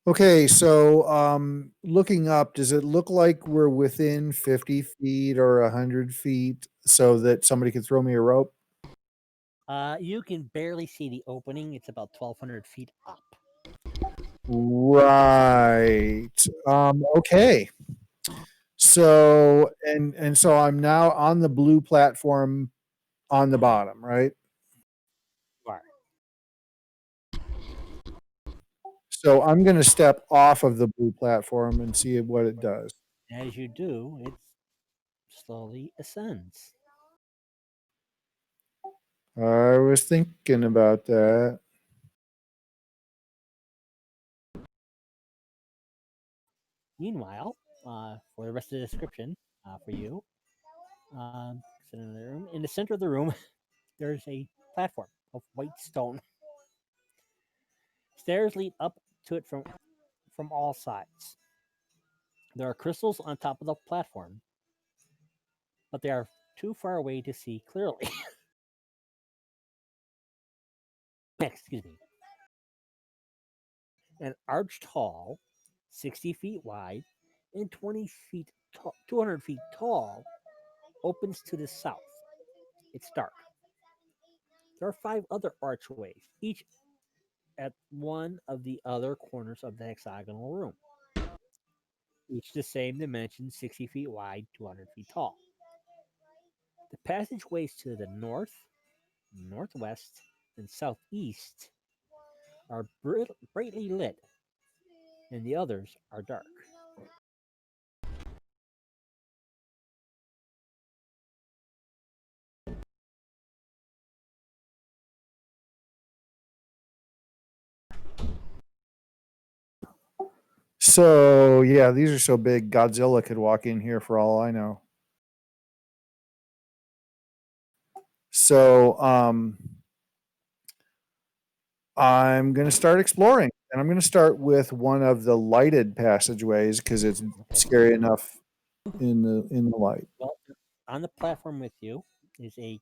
Okay, so looking up, does it look like we're within 50 feet or 100 feet so that somebody could throw me a rope? You can barely see the opening. It's about 1,200 feet up. Right. Okay. So and so I'm now on the blue platform on the bottom, right? Far. So I'm going to step off of the blue platform and see what it does. As you do, it slowly ascends. I was thinking about that. Meanwhile, for the rest of the description, for you, sit in the room. In the center of the room, there's a platform of white stone. Stairs lead up to it from all sides. There are crystals on top of the platform, but they are too far away to see clearly. Excuse me. An arched hall, 60 feet wide and 20 feet tall, 200 feet tall, opens to the south. It's dark. There are five other archways, each at one of the other corners of the hexagonal room, each the same dimension, 60 feet wide, 200 feet tall. The passageways to the north, northwest, and southeast are brightly lit, and the others are dark. So, yeah, these are so big, Godzilla could walk in here for all I know. So, I'm going to start exploring, and I'm going to start with one of the lighted passageways because it's Okay. scary enough in the light. Well, on the platform with you is a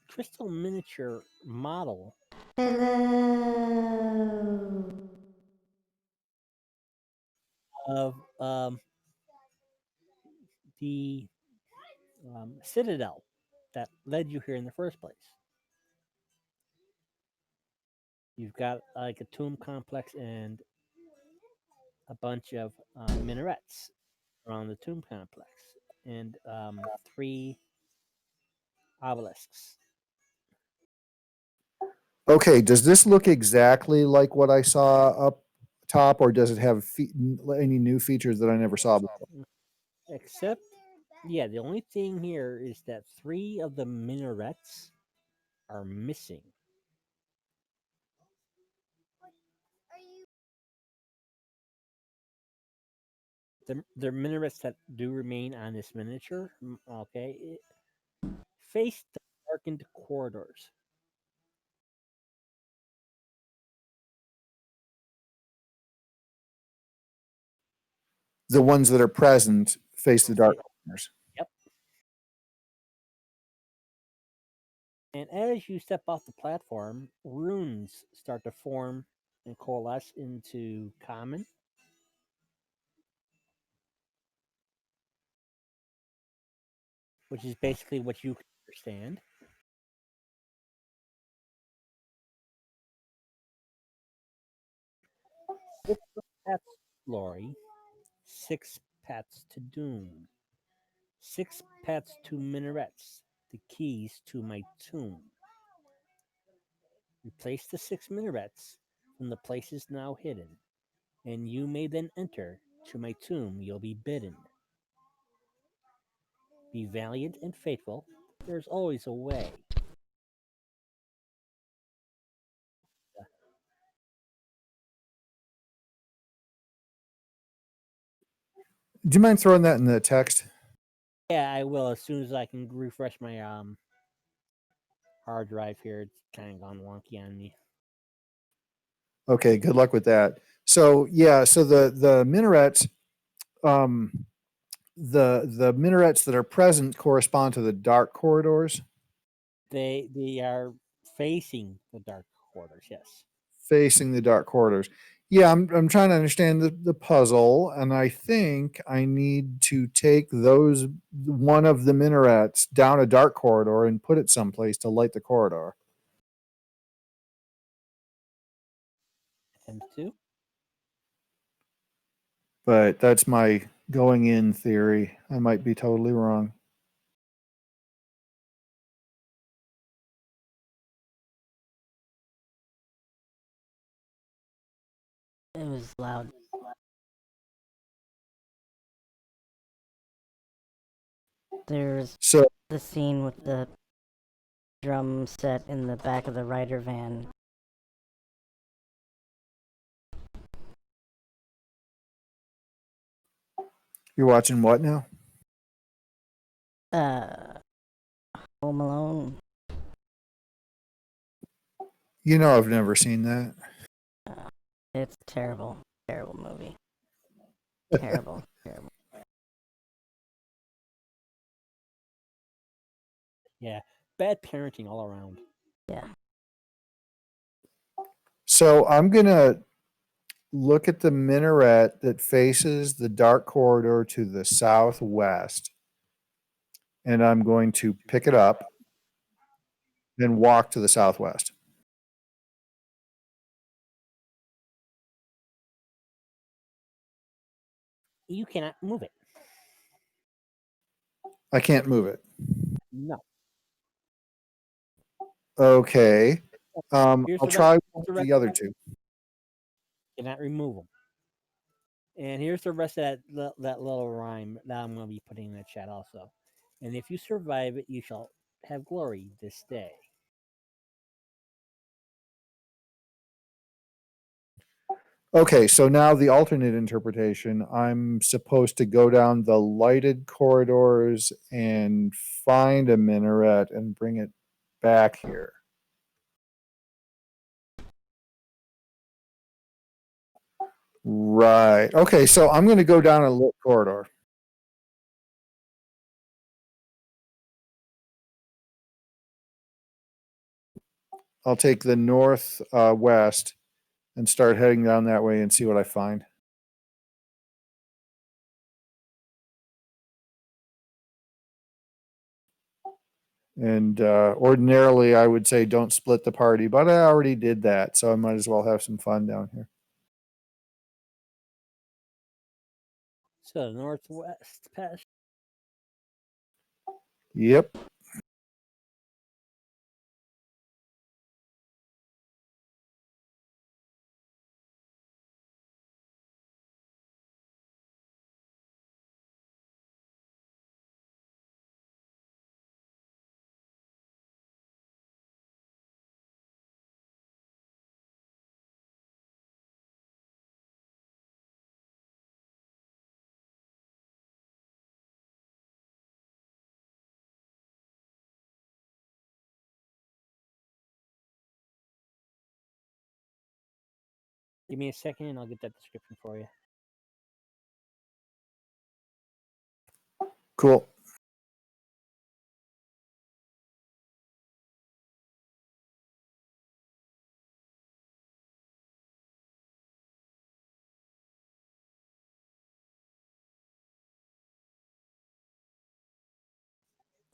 crystal miniature model Hello. of the citadel that led you here in the first place. You've got like a tomb complex and a bunch of minarets around the tomb complex, and three obelisks. Okay, does this look exactly like what I saw up top, or does it have any new features that I never saw before? Except, yeah, the only thing here is that three of the minarets are missing. The minarets that do remain on this miniature, okay, face the darkened corridors. The ones that are present face the dark corners. Yep. And as you step off the platform, runes start to form and coalesce into common, which is basically what you can understand. Six paths to glory, six paths to doom, six paths to minarets, the keys to my tomb. Replace the six minarets from the places now hidden, and you may then enter to my tomb. You'll be bidden. Be valiant and faithful. There's always a way. Do you mind throwing that in the text? Yeah, I will as soon as I can refresh my hard drive here. It's kind of gone wonky on me. Okay, good luck with that. So yeah, so the minarets, um, the minarets that are present correspond to the dark corridors They are facing the dark quarters. Yes. facing the dark corridors. Yeah, I'm trying to understand the puzzle, and I think I need to take those one of the minarets down a dark corridor and put it someplace to light the corridor. And two. But that's my going in theory. I might be totally wrong. It was loud. There's So the scene with the drum set in the back of the rider van. you're watching what now? Uh, Home Alone. You know I've never seen that. It's a terrible, terrible movie. Terrible, terrible. Yeah, bad parenting all around. Yeah. So I'm gonna look at the minaret that faces the dark corridor to the southwest, and I'm going to pick it up and walk to the southwest. You cannot move it. I can't move it. No. Okay. Here's I'll the try rest. one The of rest the other two. cannot remove them. And here's the rest of that little rhyme that I'm going to be putting in the chat also. And if you survive it, you shall have glory this day. Okay, so now the alternate interpretation, I'm supposed to go down the lighted corridors and find a minaret and bring it back here. Right. Okay, so I'm going to go down a lit corridor. I'll take the north west and start heading down that way and see what I find. And ordinarily, I would say don't split the party, but I already did that, so I might as well have some fun down here. So northwest pass. Yep. Give me a second and I'll get that description for you. Cool.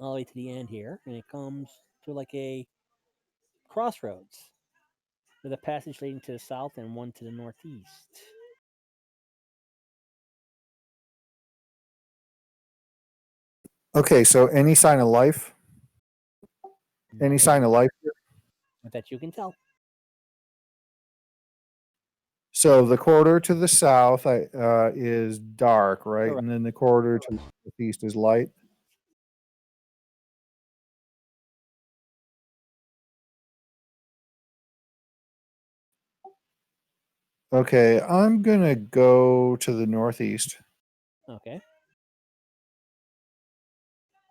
All the way to the end here, and it comes to like a crossroads with a passage leading to the south and one to the northeast. Okay, so any sign of life? Any Not sign of life here? that you can tell. So the corridor to the south is dark, right? Correct. And then the corridor to the northeast is light. Okay, I'm gonna go to the northeast. Okay.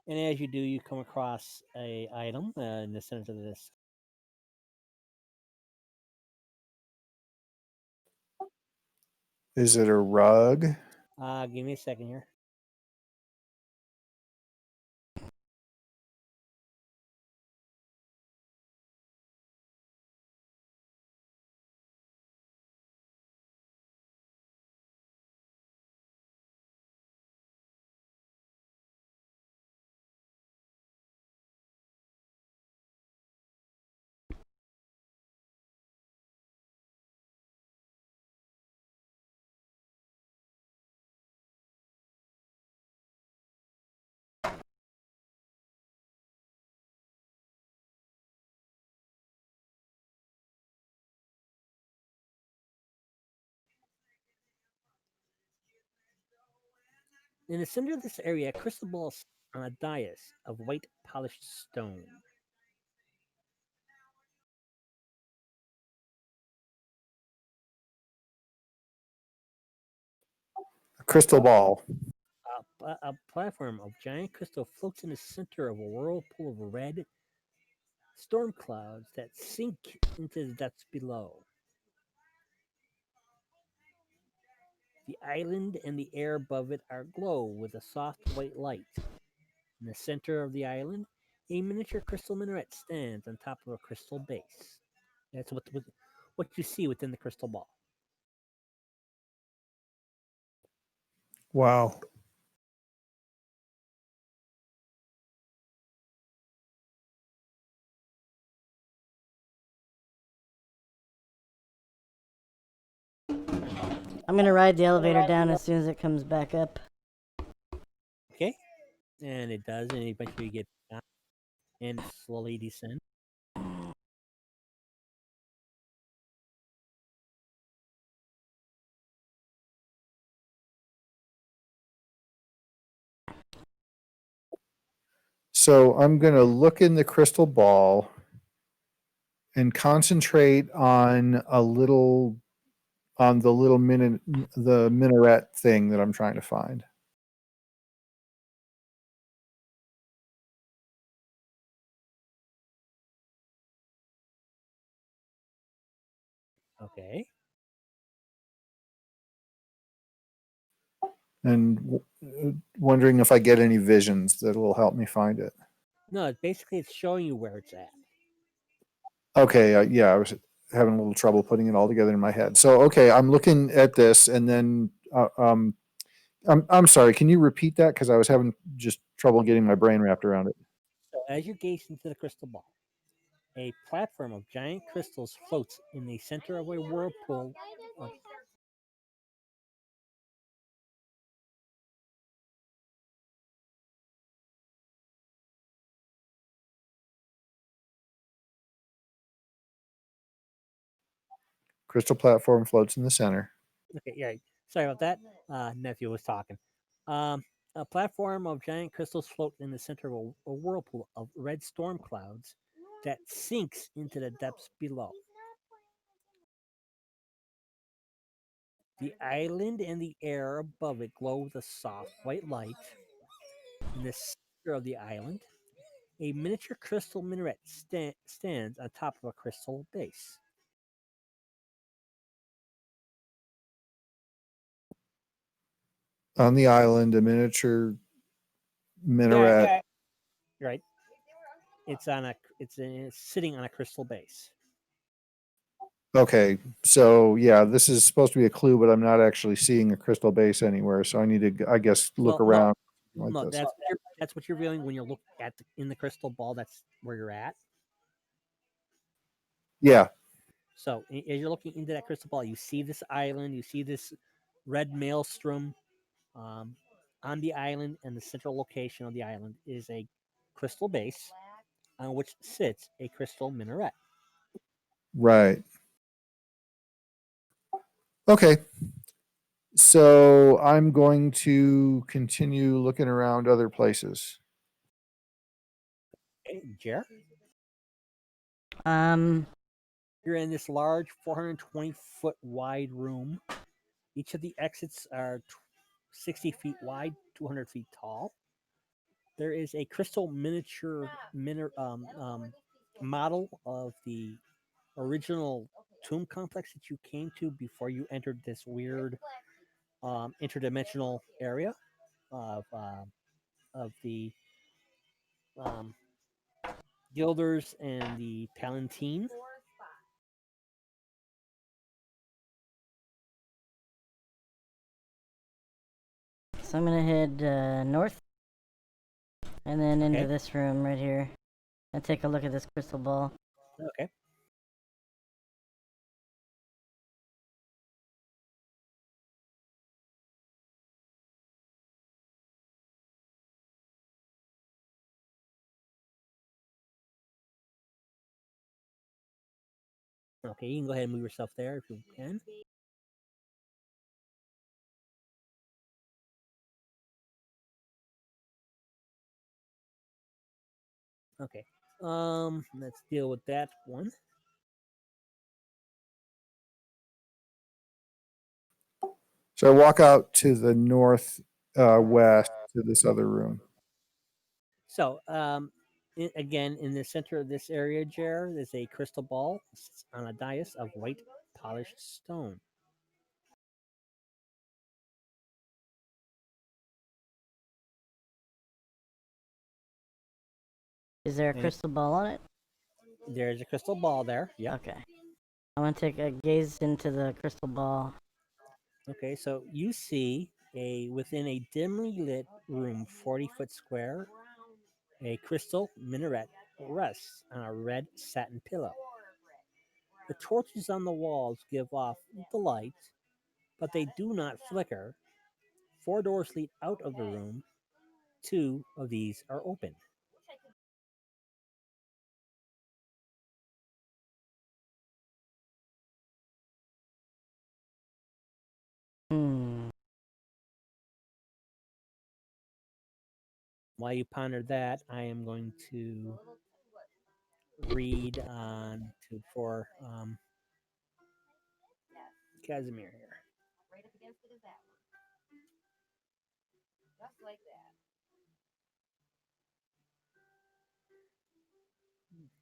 And as you do, you come across a item in the center of this. Is it a rug? Give me a second here. In the center of this area, a crystal ball sits on a dais of white polished stone. A crystal ball. A platform of giant crystal floats in the center of a whirlpool of red storm clouds that sink into the depths below. The island and the air above it are aglow with a soft white light. In the center of the island, a miniature crystal minaret stands on top of a crystal base. That's what you see within the crystal ball. Wow. I'm gonna ride the elevator down as soon as it comes back up. Okay, and it does, and eventually you get down and slowly descend. So I'm going to look in the crystal ball and concentrate on the little the minaret thing that I'm trying to find. Okay, And wondering if I get any visions that will help me find it. no, basically it's showing you where it's at. Okay, yeah, I was having a little trouble putting it all together in my head. So, okay, I'm looking at this, and then I'm sorry. Can you repeat that? Because I was having just trouble getting my brain wrapped around it. So as you gaze into the crystal ball, a platform of giant crystals floats in the center of a whirlpool of Crystal platform floats in the center. okay, yeah. Sorry about that. Nephew was talking. Um, a platform of giant crystals float in the center of a whirlpool of red storm clouds that sinks into the depths below. The island and the air above it glow with a soft white light. In the center of the island, a miniature crystal minaret stands on top of a crystal base. On the island, a miniature Yeah, minaret. yeah. Right. It's sitting on a crystal base. Okay, so yeah, this is supposed to be a clue, but I'm not actually seeing a crystal base anywhere. So I need to, I guess, look Well, no, around like no, this. that's what you're feeling when you look in the crystal ball. That's where you're at. Yeah, So as you're looking into that crystal ball, you see this island, you see this red maelstrom um, on the island, and the central location of the island is a crystal base on which sits a crystal minaret. right. Okay, so I'm going to continue looking around other places. Okay, Jer, Um, you're in this large 420-foot wide room. Each of the exits are 60 feet wide, 200 feet tall. There is a crystal model of the original tomb complex that you came to before you entered this weird interdimensional area of the um, Guilders and the Palatine. so I'm gonna head north and then into Okay. this room right here and take a look at this crystal ball. Okay. Okay, you can go ahead and move yourself there if you can. Okay. Let's deal with that one. So I walk out to the north west to this other room. So, again, in the center of this area, Jer, there's a crystal ball on a dais of white polished stone. Is there a And crystal ball on it? there's a crystal ball there. Yep. Okay. I want to take a gaze into the crystal ball. Okay, so you see within a dimly lit room, 40-foot square, a crystal minaret rests on a red satin pillow. The torches on the walls give off the light, but they do not flicker. 4 doors lead out of the room. 2 of these are open. Hmm. While you ponder that, I am going to read on for Casimir here.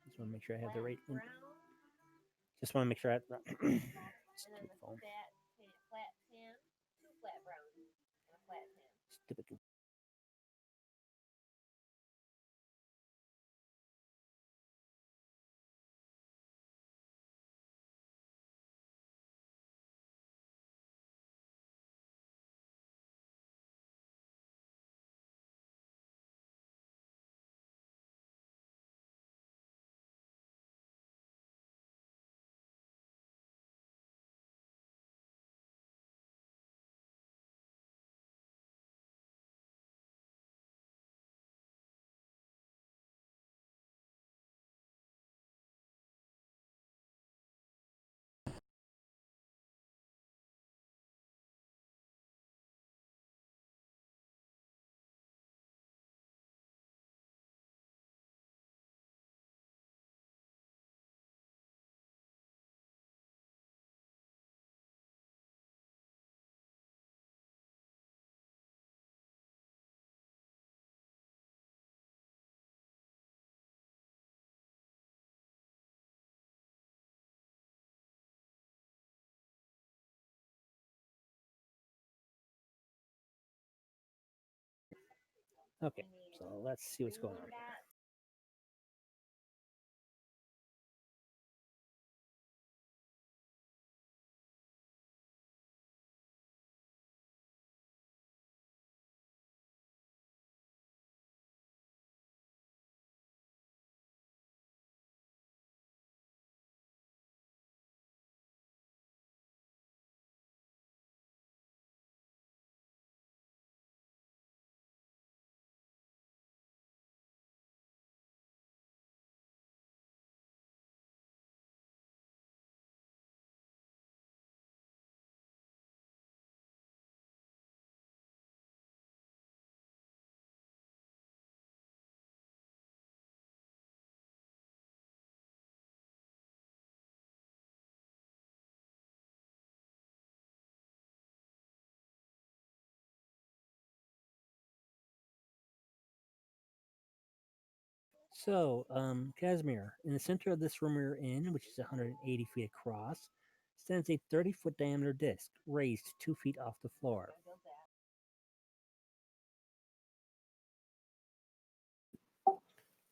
Just want to make sure I have the right. Just want to make sure I. Stupid phone. Stupid. Okay, so let's see what's going on. So, Casimir, in the center of this room we're in, which is 180 feet across, stands a 30-foot diameter disc raised 2 feet off the floor.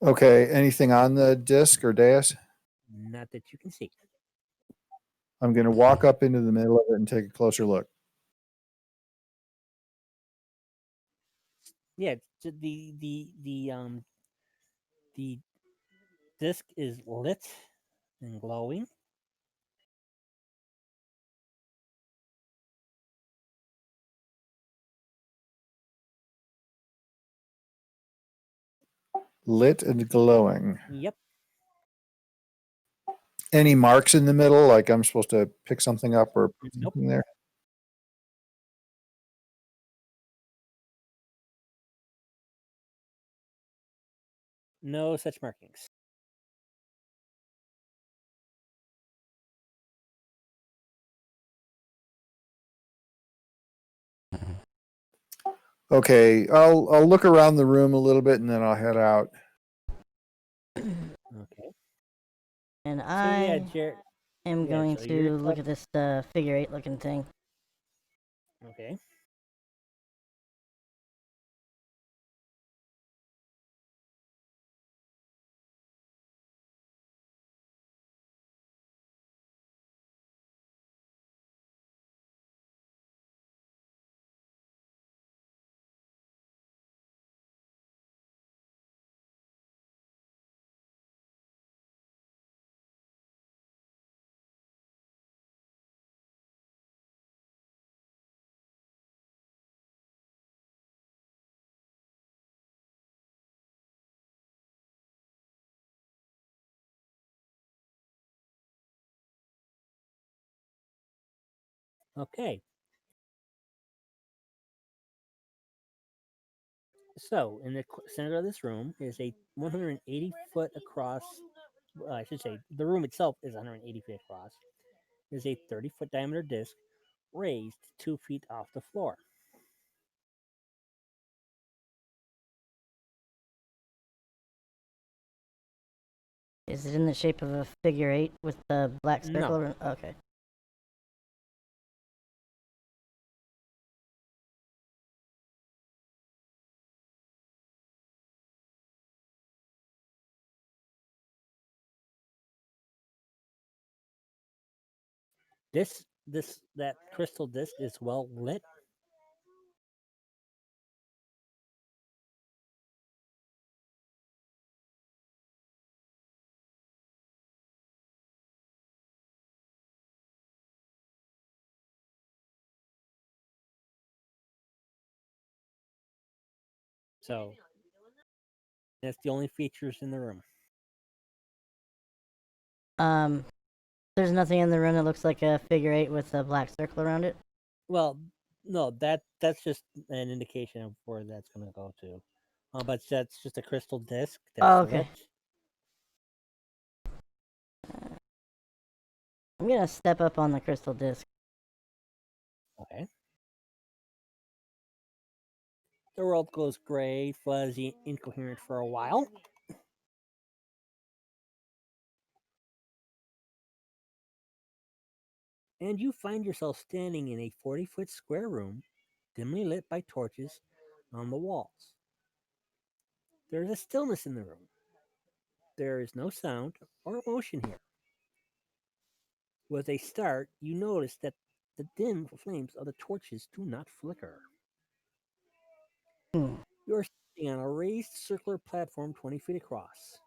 Okay, anything on the disc or dais? Not that you can see. I'm going to walk up into the middle of it and take a closer look. Yeah, the disc is lit and glowing. Lit and glowing. Yep. Any marks in the middle, like I'm supposed to pick something up or put Nope. something there? No such markings. Okay, I'll look around the room a little bit and then I'll head out. Okay. And So yeah, I Jared. am Yeah, going so you're to look at this figure 8 looking thing. Okay. Okay. So in the center of this room is a 180-foot across. I should say the room itself is 180 feet across. Is a 30-foot diameter disc raised 2 feet off the floor. Is it in the shape of a figure 8 with the black circle? No. Okay. That crystal disc is well lit. So that's the only features in the room. There's nothing in the room that looks like a figure 8 with a black circle around it. Well, no, that's just an indication of where that's going to go to. But that's just a crystal disc that's Oh, okay. lit. I'm gonna step up on the crystal disc. Okay. The world goes gray, fuzzy, incoherent for a while. And you find yourself standing in a 40-foot square room, dimly lit by torches on the walls. There is a stillness in the room. There is no sound or motion here. With a start, you notice that the dim flames of the torches do not flicker. Hmm. You are sitting on a raised circular platform 20 feet across.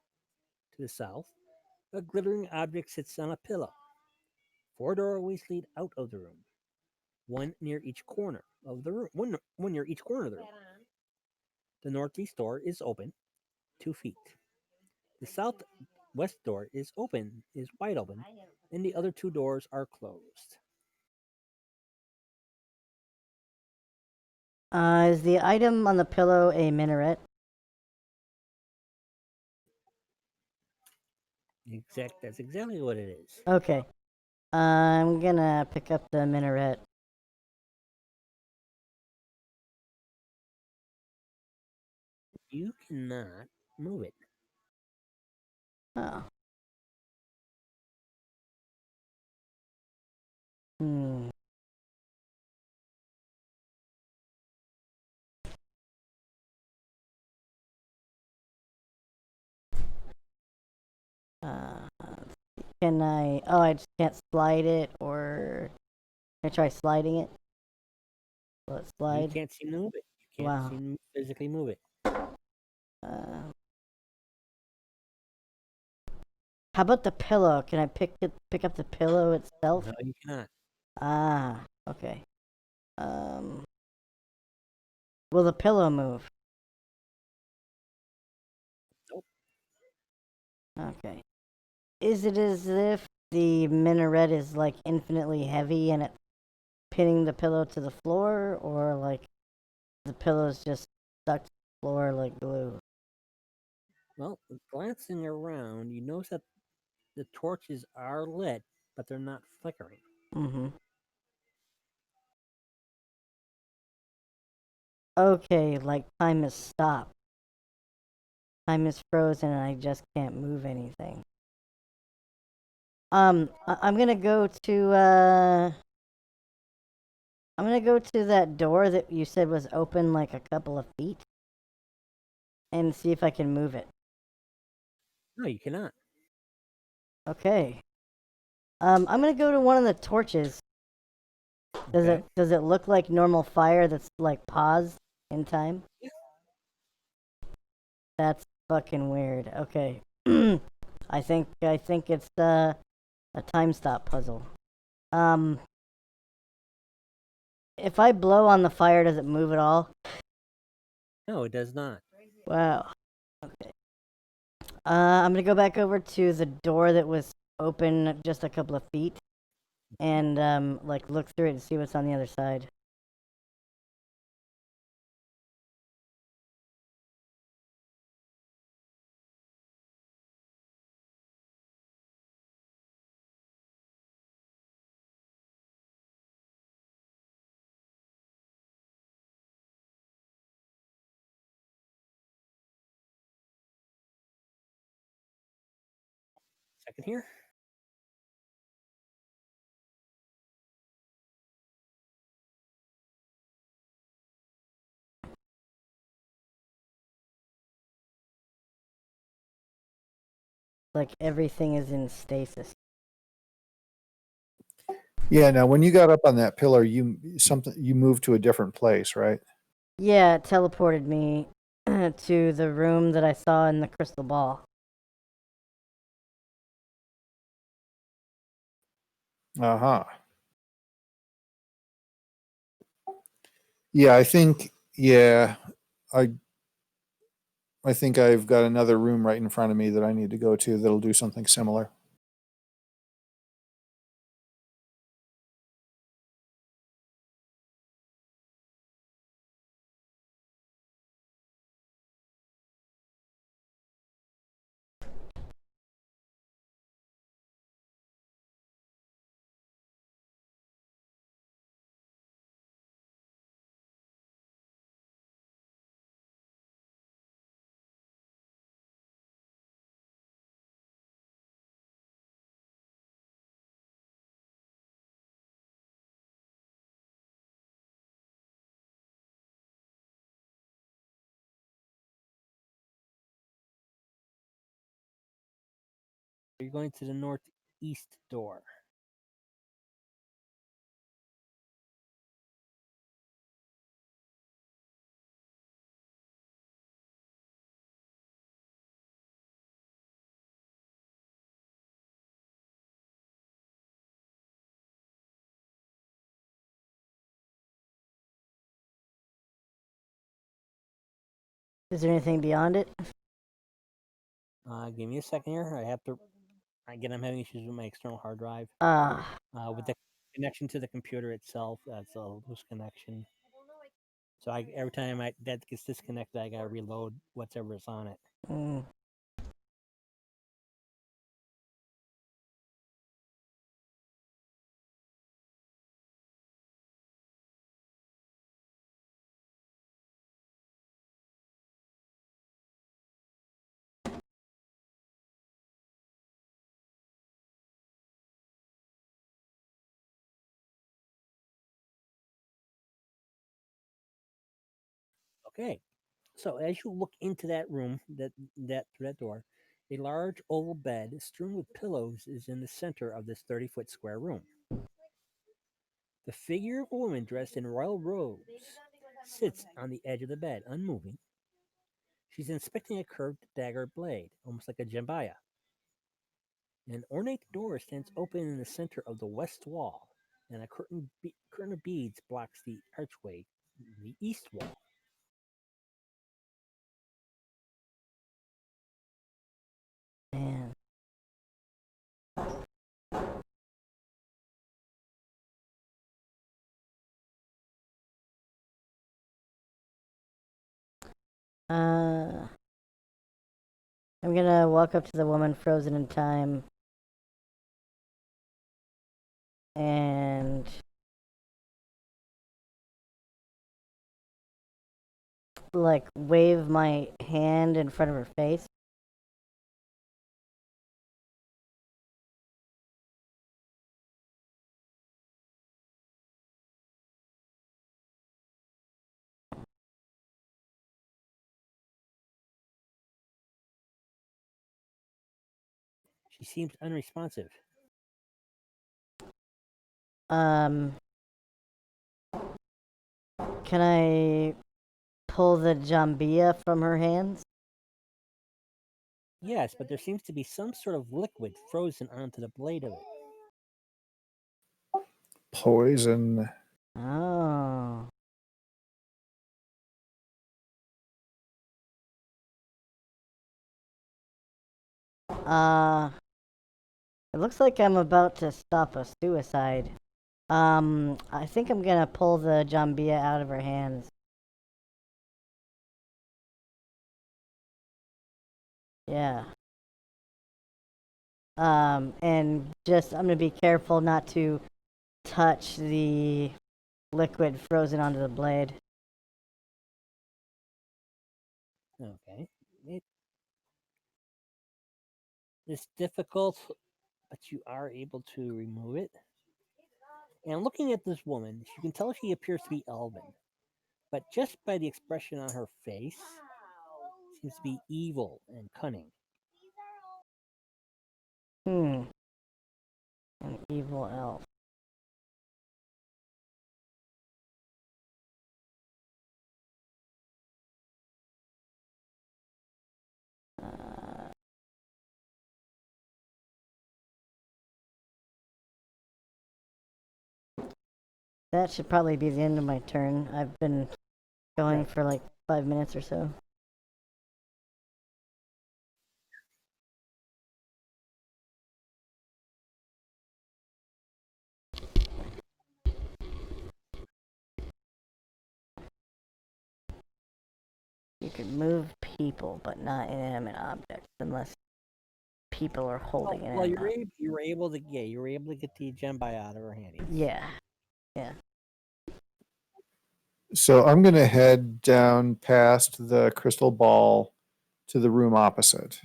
To the south, a glittering object sits on a pillow. 4 doorways lead out of the room, one near each corner of the room. One near each corner of the room. The northeast door is open, 2 feet. The southwest door is wide open, and the other 2 doors are closed. Is the item on the pillow a minaret? That's exactly what it is. Okay. I'm gonna pick up the minaret. You cannot move it. Oh. Hmm. Uh, can I? Oh, I just can't slide it, or can I try sliding it? Will it You slide? can't seem to move it. You can't Wow. seem to physically move it. Uh, how about the pillow? Can I pick up the pillow itself? No, you cannot. Ah, okay. Will the pillow move? Nope. Okay. Is it as if the minaret is like infinitely heavy and it's pinning the pillow to the floor, or like the pillow's just stuck to the floor like glue? Well, glancing around, you notice that the torches are lit, but they're not flickering. Mm-hmm. Okay, like time is stopped. Time is frozen and I just can't move anything. I'm gonna go to, I'm gonna go to that door that you said was open like a couple of feet and see if I can move it. No, you cannot. Okay. I'm gonna go to one of the torches. Okay. Does it look like normal fire that's like paused in time? Yeah. That's fucking weird. Okay. I think it's a time stop puzzle. Um if I blow on the fire, does it move at all? No, it does not. Wow. Okay. I'm gonna go back over to the door that was open just a couple of feet and like look through it and see what's on the other side. Second here. Like everything is in stasis. Yeah. Now, when you got up on that pillar, you moved to a different place, right? Yeah, it teleported me to the room that I saw in the crystal ball. Uh huh. Yeah, I think. Yeah, I I think I've got another room right in front of me that I need to go to that'll do something similar. You're going to the northeast door. Is there anything beyond it? Give me a second here. I have to. Again, I'm having issues with my external hard drive. Ah, With the connection to the computer itself, that's a loose connection. So every time that gets disconnected, I gotta reload whatever's on it. mm, Okay. So as you look into that room, that through that door, a large oval bed strewn with pillows is in the center of this 30-foot square room. The figure of a woman dressed in royal robes sits on the edge of the bed, unmoving. She's inspecting a curved dagger blade, almost like a jambaya. An ornate door stands open in the center of the west wall, and a curtain of beads blocks the archway in the east wall. man. Uh, I'm gonna walk up to the woman frozen in time and like wave my hand in front of her face. She seems unresponsive. Can I pull the jambia from her hands? Yes, but there seems to be some sort of liquid frozen onto the blade of it. Poison. Oh. It looks like I'm about to stop a suicide. I think I'm gonna pull the jambia out of her hands. Yeah. And just, I'm gonna be careful not to touch the liquid frozen onto the blade. Okay. It's difficult, but you are able to remove it. And looking at this woman, you can tell she appears to be elven, but just by the expression on her face, seems to be evil and cunning. An evil elf. Uh, that should probably be the end of my turn. I've been going for like 5 minutes or so. You can move people, but not inanimate objects, unless people are holding Well, inanimate objects. you were able to, you were able to get the gembi out of her hand. Yeah. So I'm going to head down past the crystal ball to the room opposite.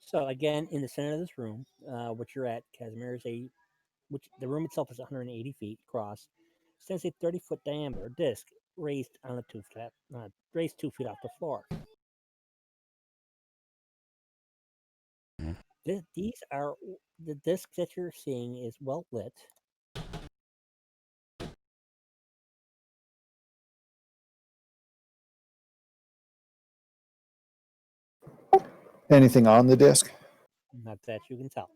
So again, in the center of this room, which you're at, Casimir, is which the room itself is 180 feet across, stands a 30-foot diameter disc raised on the raised 2 feet off the floor. These are the disc that you're seeing is well lit. Anything on the disc? Not that you can tell.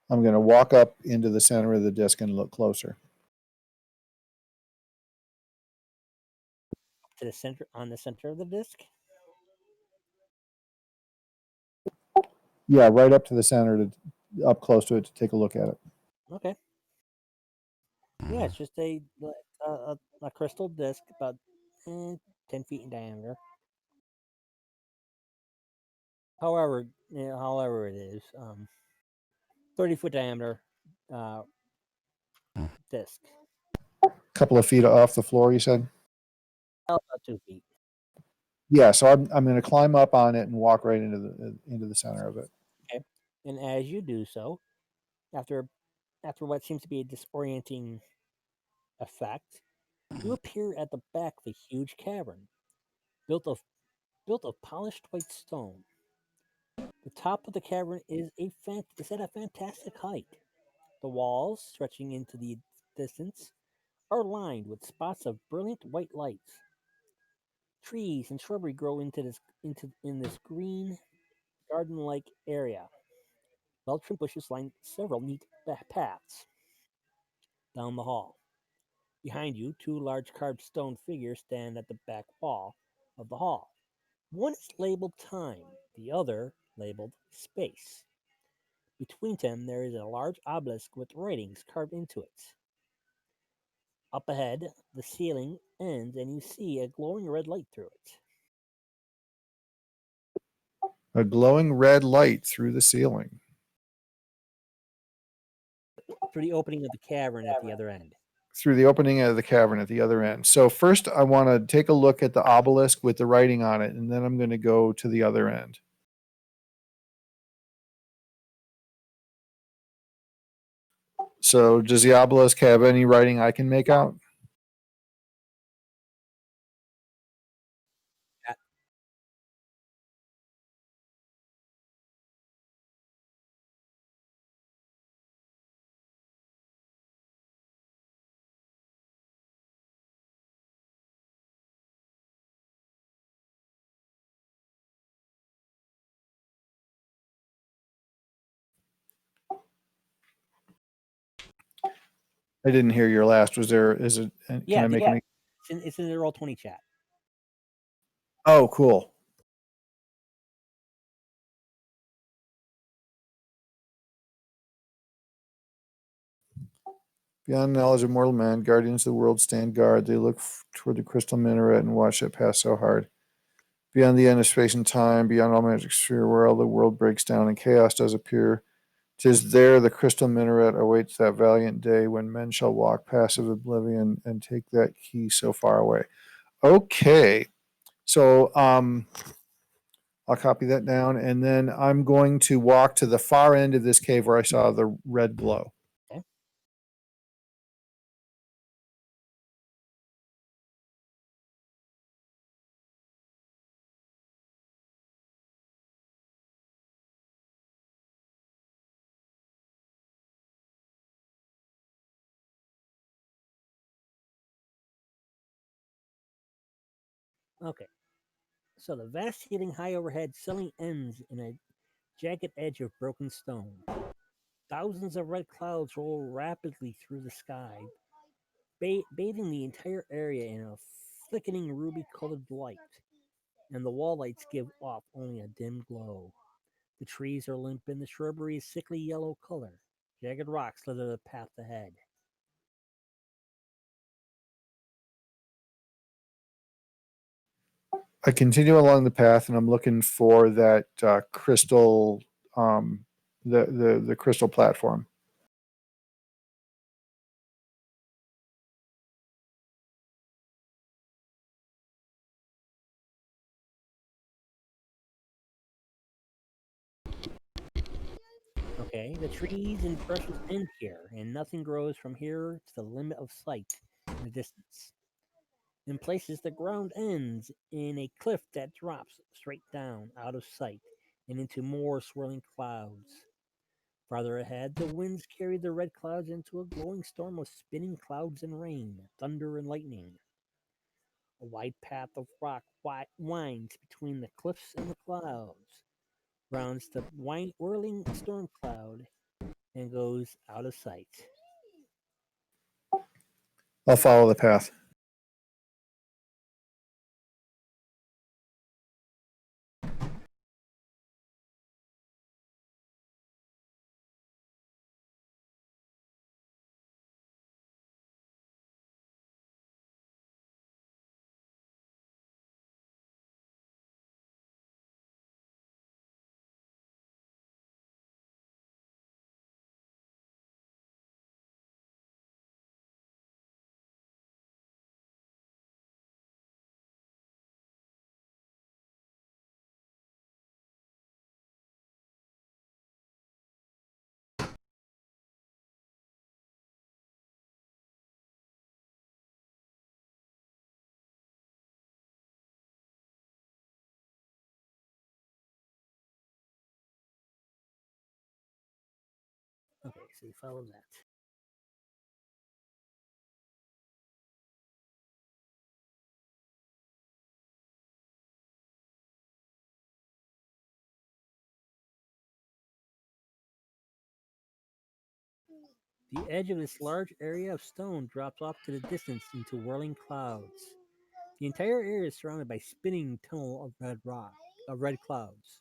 I'm going to walk up into the center of the disc and look closer. To the center, on the center of the disc. Yeah, right up to the center, up close to it to take a look at it. Okay. Yeah, it's just a crystal disc about 10 feet in diameter. However it is 30-foot diameter, disc. A couple of feet off the floor, you said? About 2 feet. Yeah, so I'm going to climb up on it and walk right into the center of it. Okay. And as you do so, after what seems to be a disorienting effect, you appear at the back of a huge cavern built of polished white stone. The top of the cavern is at a fantastic height. The walls, stretching into the distance, are lined with spots of brilliant white lights. Trees and shrubbery grow in this green garden-like area. Well-trimmed bushes line several neat paths down the hall. Behind you, two large carved stone figures stand at the back wall of the hall. One is labeled time, the other labeled space. Between them, there is a large obelisk with writings carved into it. Up ahead, the ceiling ends and you see a glowing red light through it. A glowing red light through the ceiling. Through the opening of the cavern at the other end. Through the opening of the cavern at the other end. So first I want to take a look at the obelisk with the writing on it, and then I'm going to go to the other end. So does the obelisk have any writing I can make out? I didn't hear your last. Was there, is it, can I make any? It's in the Roll20 chat. Oh, cool. Beyond knowledge of mortal man, guardians of the world stand guard. They look toward the crystal minaret and watch it pass so hard. Beyond the end of space and time, beyond all magic sphere, where all the world breaks down and chaos does appear, 'tis there the crystal minaret awaits that valiant day when men shall walk passive oblivion and take that key so far away. Okay, so I'll copy that down, and then I'm going to walk to the far end of this cave where I saw the red glow. Okay. Okay. So the vast ceiling high overhead suddenly ends in a jagged edge of broken stone. Thousands of red clouds roll rapidly through the sky, bathing the entire area in a flickering ruby-colored light, and the wall lights give off only a dim glow. The trees are limp and the shrubbery is sickly yellow color. Jagged rocks litter the path ahead. I continue along the path, and I'm looking for that crystal, the crystal platform. Okay, the trees and brushes end here, and nothing grows from here to the limit of sight in the distance. In places, the ground ends in a cliff that drops straight down out of sight and into more swirling clouds. Farther ahead, the winds carry the red clouds into a glowing storm of spinning clouds and rain, thunder and lightning. A wide path of rock winds between the cliffs and the clouds, rounds the whirling storm cloud, and goes out of sight. I'll follow the path. So you follow that. The edge of this large area of stone drops off to the distance into whirling clouds. The entire area is surrounded by spinning tunnel of red clouds.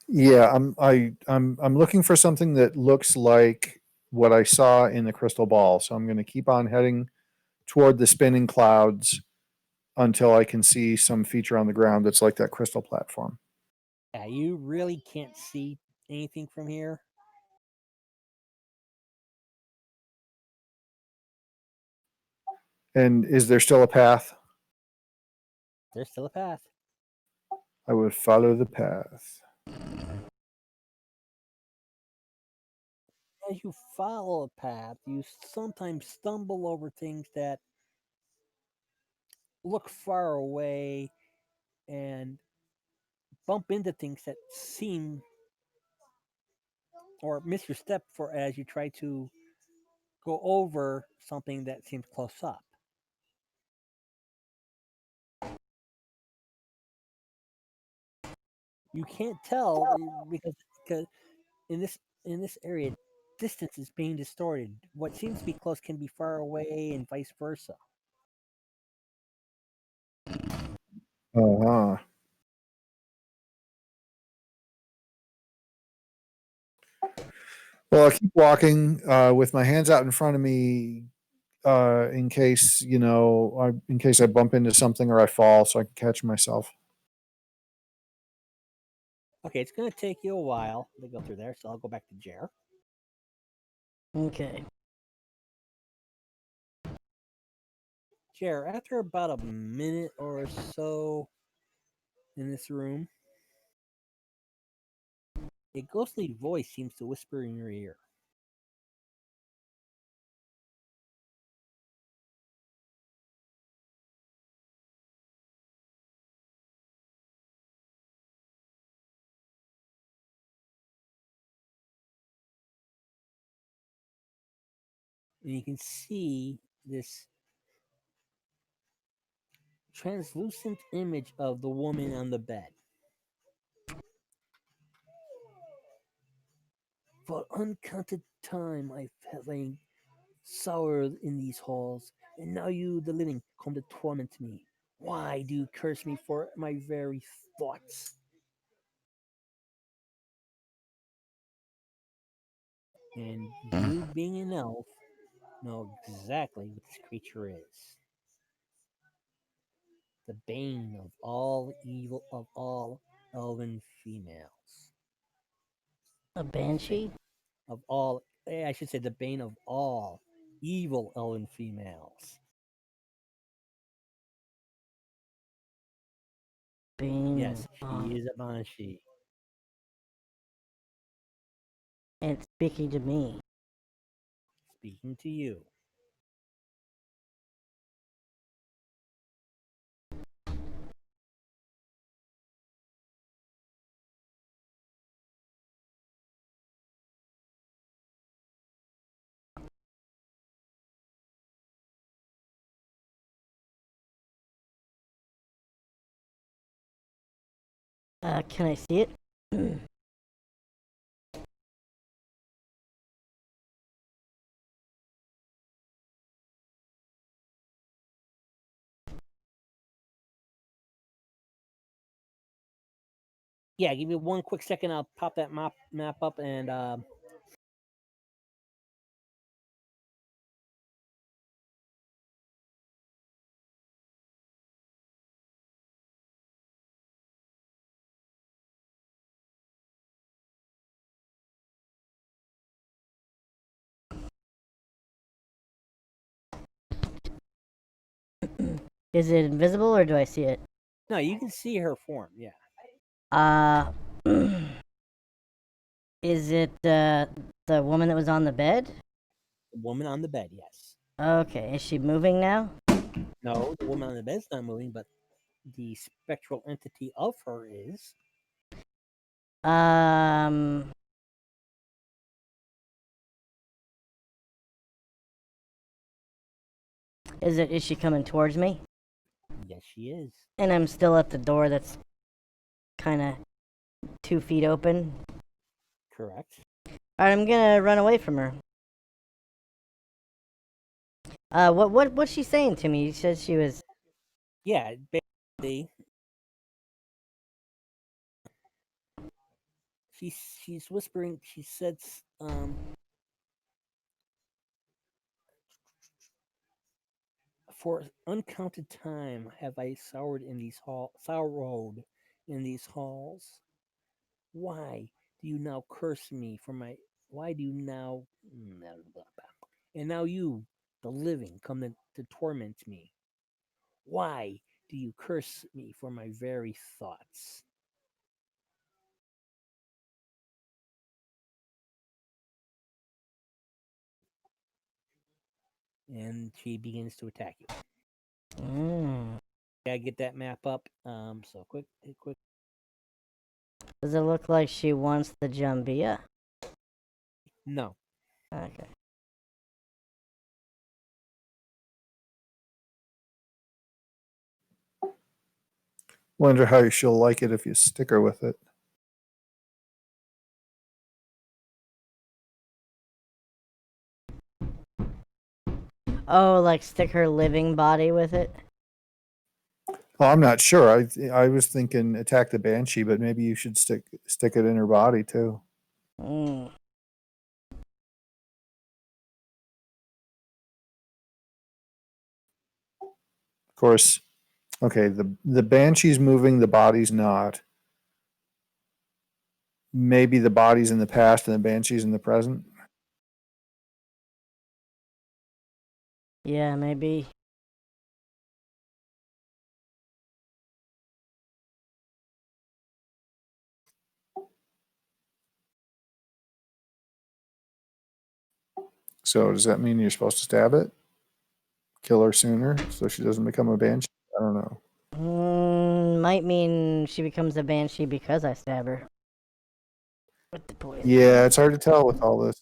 Yeah, I'm looking for something that looks like what I saw in the crystal ball. So I'm going to keep on heading toward the spinning clouds until I can see some feature on the ground that's like that crystal platform. Yeah, you really can't see anything from here. And is there still a path? There's still a path. I would follow the path. As you follow a path, you sometimes stumble over things that look far away and bump into things that seem or miss your step for as you try to go over something that seems close up. You can't tell because in this area, distance is being distorted. What seems to be close can be far away, and vice versa. Uh-huh. Well, I'll keep walking with my hands out in front of me in case, in case I bump into something or I fall so I can catch myself. Okay, it's going to take you a while to go through there, so I'll go back to Jer. Okay. Jer, after about a minute or so in this room, a ghostly voice seems to whisper in your ear. And you can see this translucent image of the woman on the bed. For uncounted time I've lain soured in these halls, and now you, the living, come to torment me. Why do you curse me for my very thoughts? And you, being an elf, know exactly what this creature is. The bane of all evil of all elven females. A banshee? Of all, I should say, the bane of all evil elven females. Bane. Yes, she is a banshee. And it's speaking to me. Speaking to you. Can I see it? Yeah, give me one quick second. I'll pop that map up and Is it invisible or do I see it? no, you can see her form. Yeah, Uh, is it the woman that was on the bed? the woman on the bed. Yes. Okay, is she moving now? No, the woman on the bed's not moving, but the spectral entity of her is. Um, is she coming towards me? Yes, she is. And I'm still at the door that's kind of 2 feet open. Correct. Alright, I'm gonna run away from her. What's she saying to me? You said she was. Yeah, basically, she's whispering. She says, "For uncounted time have I sorrowed in these halls. Why do you now curse me for my? Why do you now? And now you, the living, come to torment me. Why do you curse me for my very thoughts?" And she begins to attack you. Mm. Gotta get that map up. So quick. Does it look like she wants the Jumbia? No. Okay. Wonder how she'll like it if you stick her with it. Oh, like stick her living body with it? Well, I'm not sure. I was thinking attack the banshee, but maybe you should stick it in her body too. Mm. Of course, okay. The banshee's moving, the body's not. Maybe the body's in the past and the banshee's in the present. Yeah, maybe. So does that mean you're supposed to stab it? Kill her sooner so she doesn't become a banshee? I don't know. Might mean she becomes a banshee because I stab her. With the poison. Yeah, it's hard to tell with all this.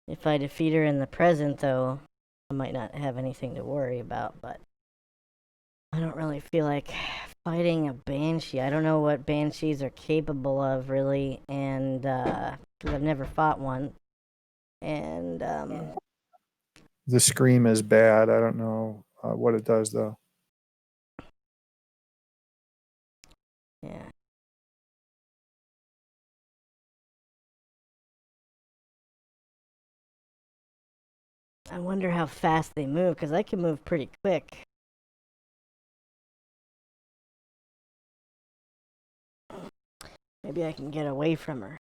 If I defeat her in the present, though, I might not have anything to worry about, but I don't really feel like fighting a banshee. I don't know what banshees are capable of, really, and, because I've never fought one. And, The scream is bad. I don't know what it does though. yeah. I wonder how fast they move, because I can move pretty quick. Maybe I can get away from her.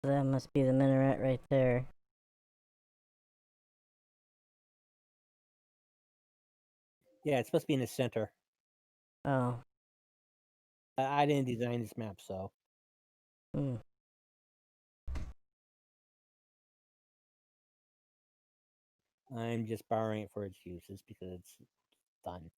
That must be the minaret right there. Yeah, it's supposed to be in the center. Oh. I didn't design this map, so. Hmm. I'm just borrowing it for its uses because it's fun.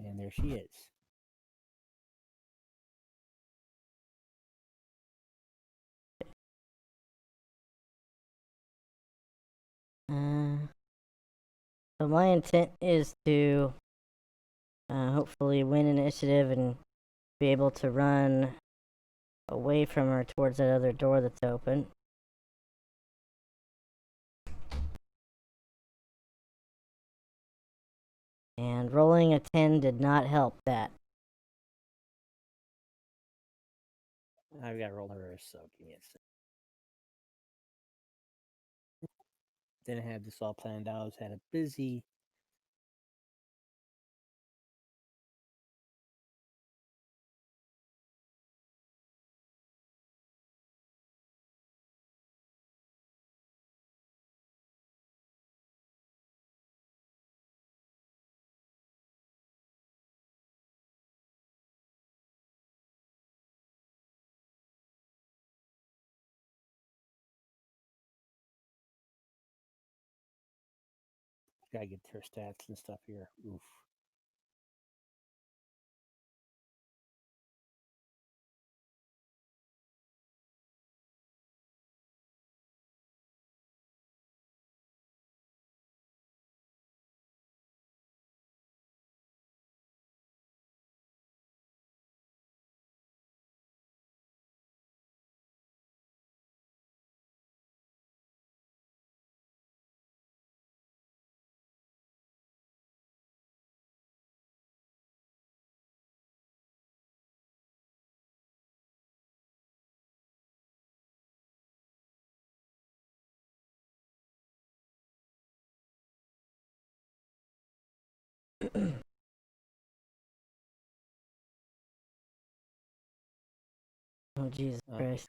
And there she is. So my intent is to hopefully win initiative and be able to run away from her towards that other door that's open. And rolling a 10 did not help that. I've got to roll hers, so give me a second. Didn't have this all planned out. I was had a busy. Gotta get her stats and stuff here. Oof. Oh, Jesus Okay. Christ.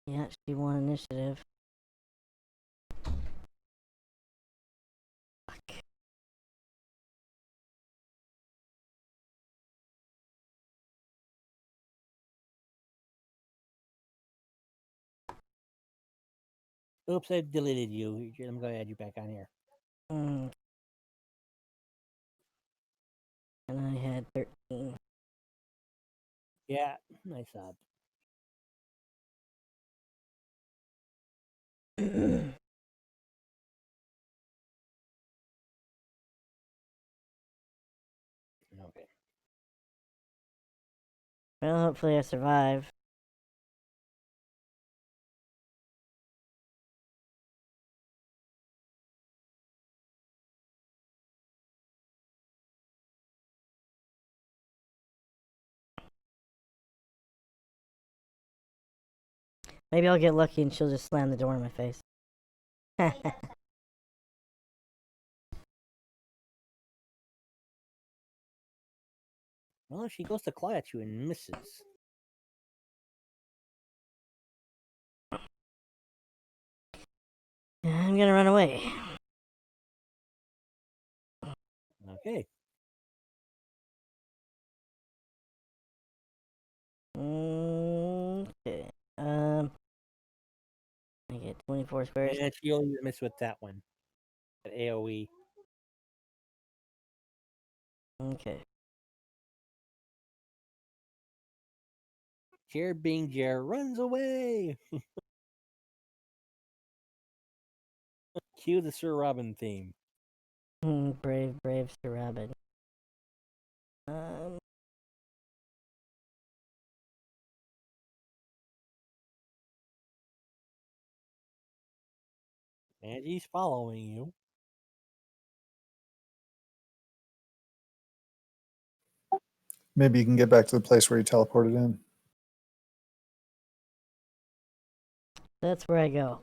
Yeah, she won initiative. Fuck. Oops, I deleted you. I'm going to add you back on here. And I had 13. Yeah, nice job. Okay. Well, hopefully I survive. Maybe I'll get lucky and she'll just slam the door in my face. Well, if she goes to claw at you and misses. I'm gonna run away. Okay. Okay. I get 24 squares. And she only missed with that one. At AoE. Okay. Jer being Jer runs away. Cue the Sir Robin theme. Brave, brave Sir Rabbit. Um, And he's following you. Maybe you can get back to the place where you teleported in. that's where I go.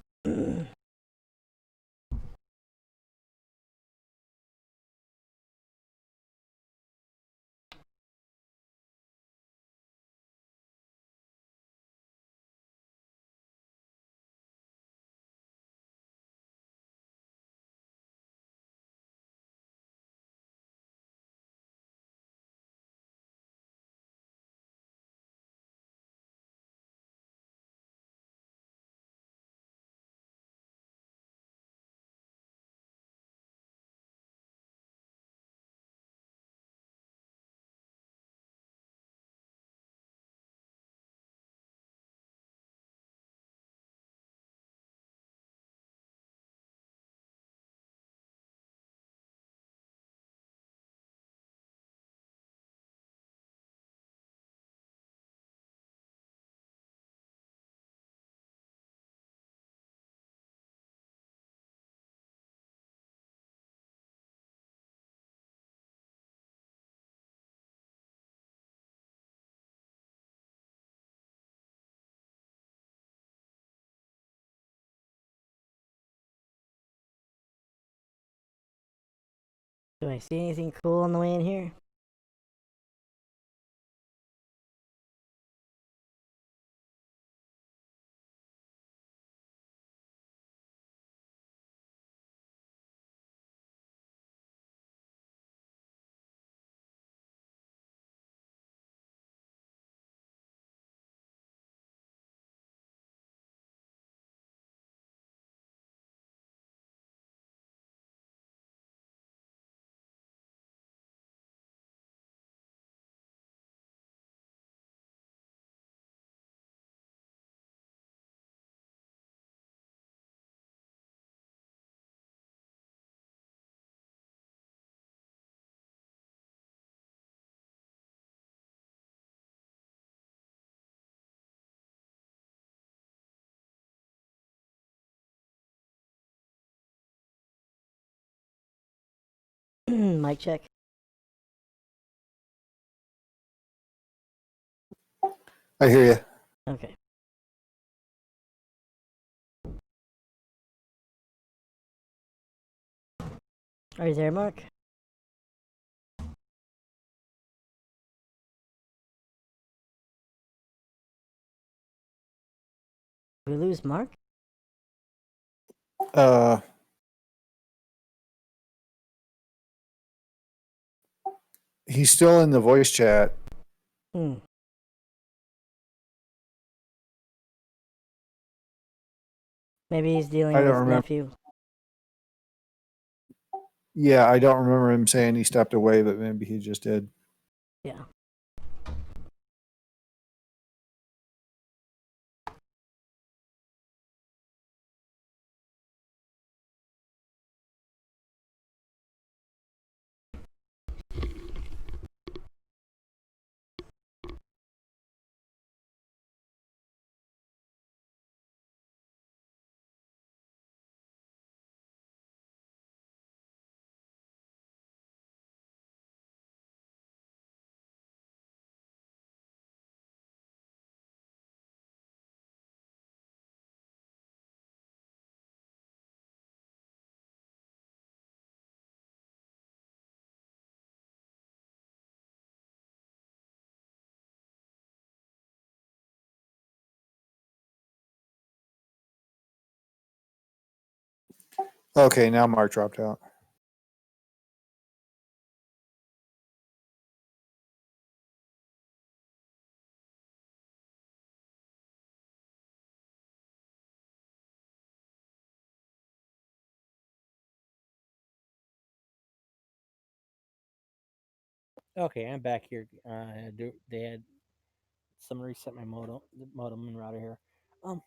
Do I see anything cool on the way in here? Mic check. I hear you. Okay. Are you there, Mark? Did we lose Mark? He's still in the voice chat. Hmm. Maybe he's dealing I don't with remember. nephew. Yeah, I don't remember him saying he stepped away, but maybe he just did. Yeah. Okay, now Mark dropped out. Okay, I'm back here. They had someone reset my modem and router here. Um,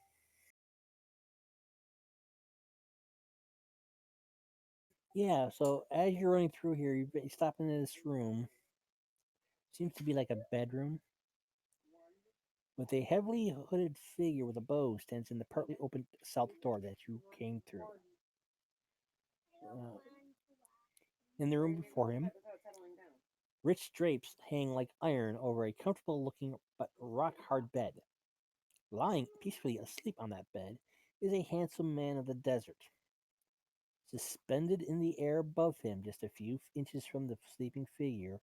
yeah. So as you're running through here, you stop into this room. Seems to be like a bedroom with a heavily hooded figure with a bow stands in the partly open south door that you came through. Uh, in the room before him, rich drapes hang like iron over a comfortable looking but rock hard bed. Lying peacefully asleep on that bed is a handsome man of the desert. Suspended in the air above him, just a few inches from the sleeping figure,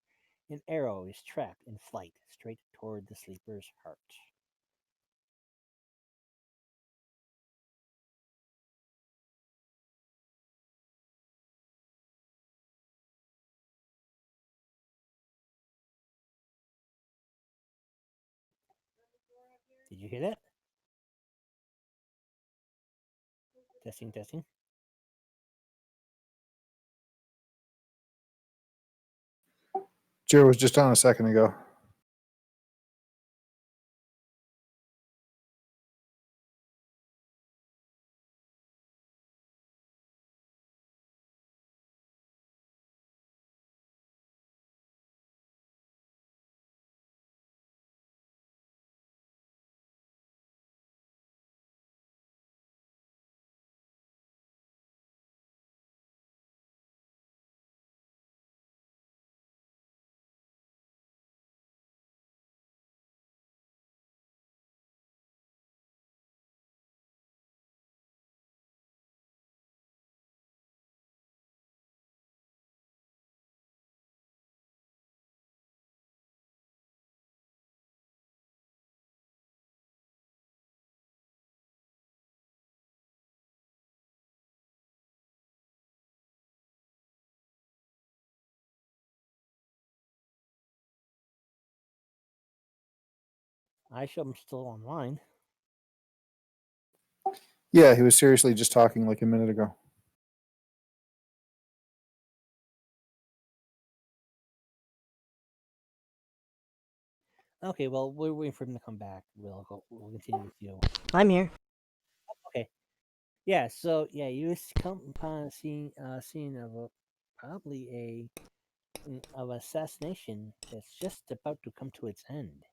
an arrow is trapped in flight straight toward the sleeper's heart. Did you hear that? Testing, testing. Jared was just on a second ago. I show I'm still online. Yeah, he was seriously just talking like a minute ago. Okay, well, we're waiting for him to come back. We'll continue with you. I'm here. Okay. Yeah, so yeah, you come upon a scene of probably of assassination that's just about to come to its end.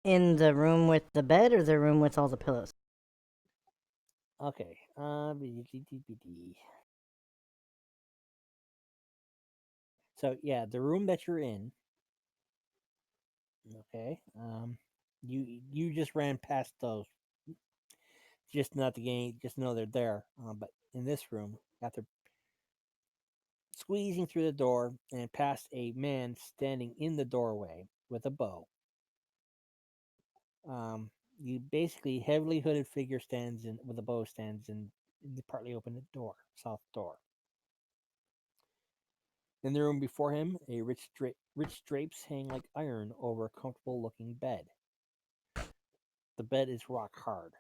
In the room with the bed or the room with all the pillows? Okay. So yeah, the room that you're in. Okay. You just ran past those. Just not the game. Just know they're there. But in this room, after squeezing through the door and past a man standing in the doorway with a bow, um, you basically heavily hooded figure stands in with a bow stands in the partly open door, south door. In the room before him, a rich drapes hang like iron over a comfortable looking bed. The bed is rock hard.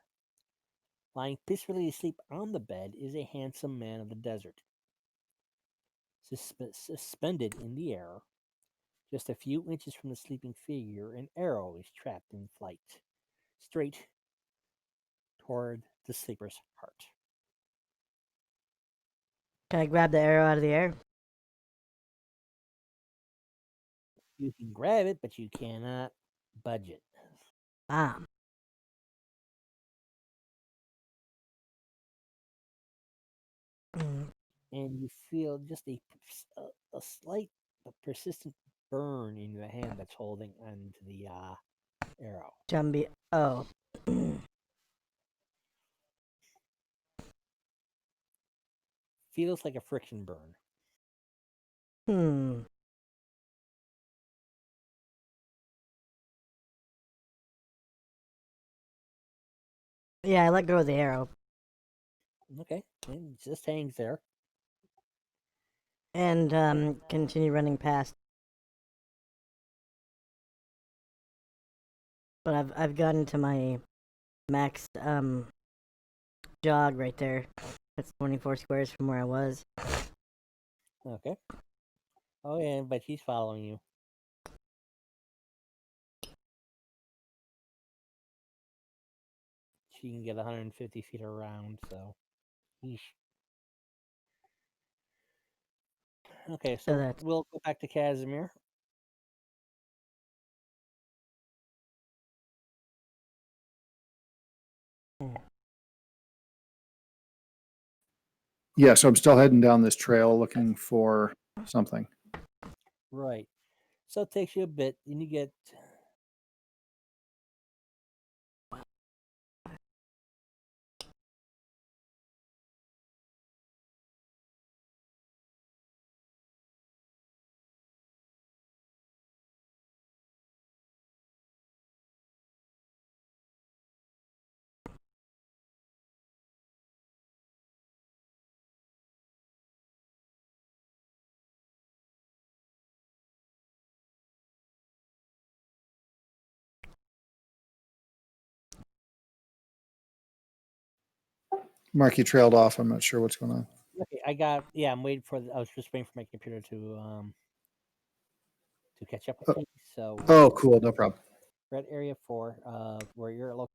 Lying peacefully asleep on the bed is a handsome man of the desert. Suspended in the air, just a few inches from the sleeping figure, an arrow is trapped in flight, straight toward the sleeper's heart. Can I grab the arrow out of the air? You can grab it, but you cannot budge it. Ah. Mm, And you feel just a slight but persistent burn in your hand that's holding onto the arrow. Jumbie. Oh. Feels like a friction burn. Hmm. Yeah, I let go of the arrow Okay, and it just hangs there. and continue running past. But I've gotten to my max jog right there. That's 24 squares from where I was. Okay. Oh yeah, but he's following you. She can get 150 feet around, so. Yeesh. Okay, So so that's we'll go back to Casimir. Yeah, so I'm still heading down this trail looking for something. Right. So it takes you a bit, and you get. Mark, you trailed off. I'm not sure what's going on. Okay, I'm waiting for. I was just waiting for my computer to catch up with me. So Oh, cool. No problem. we're at area 4, where you're located.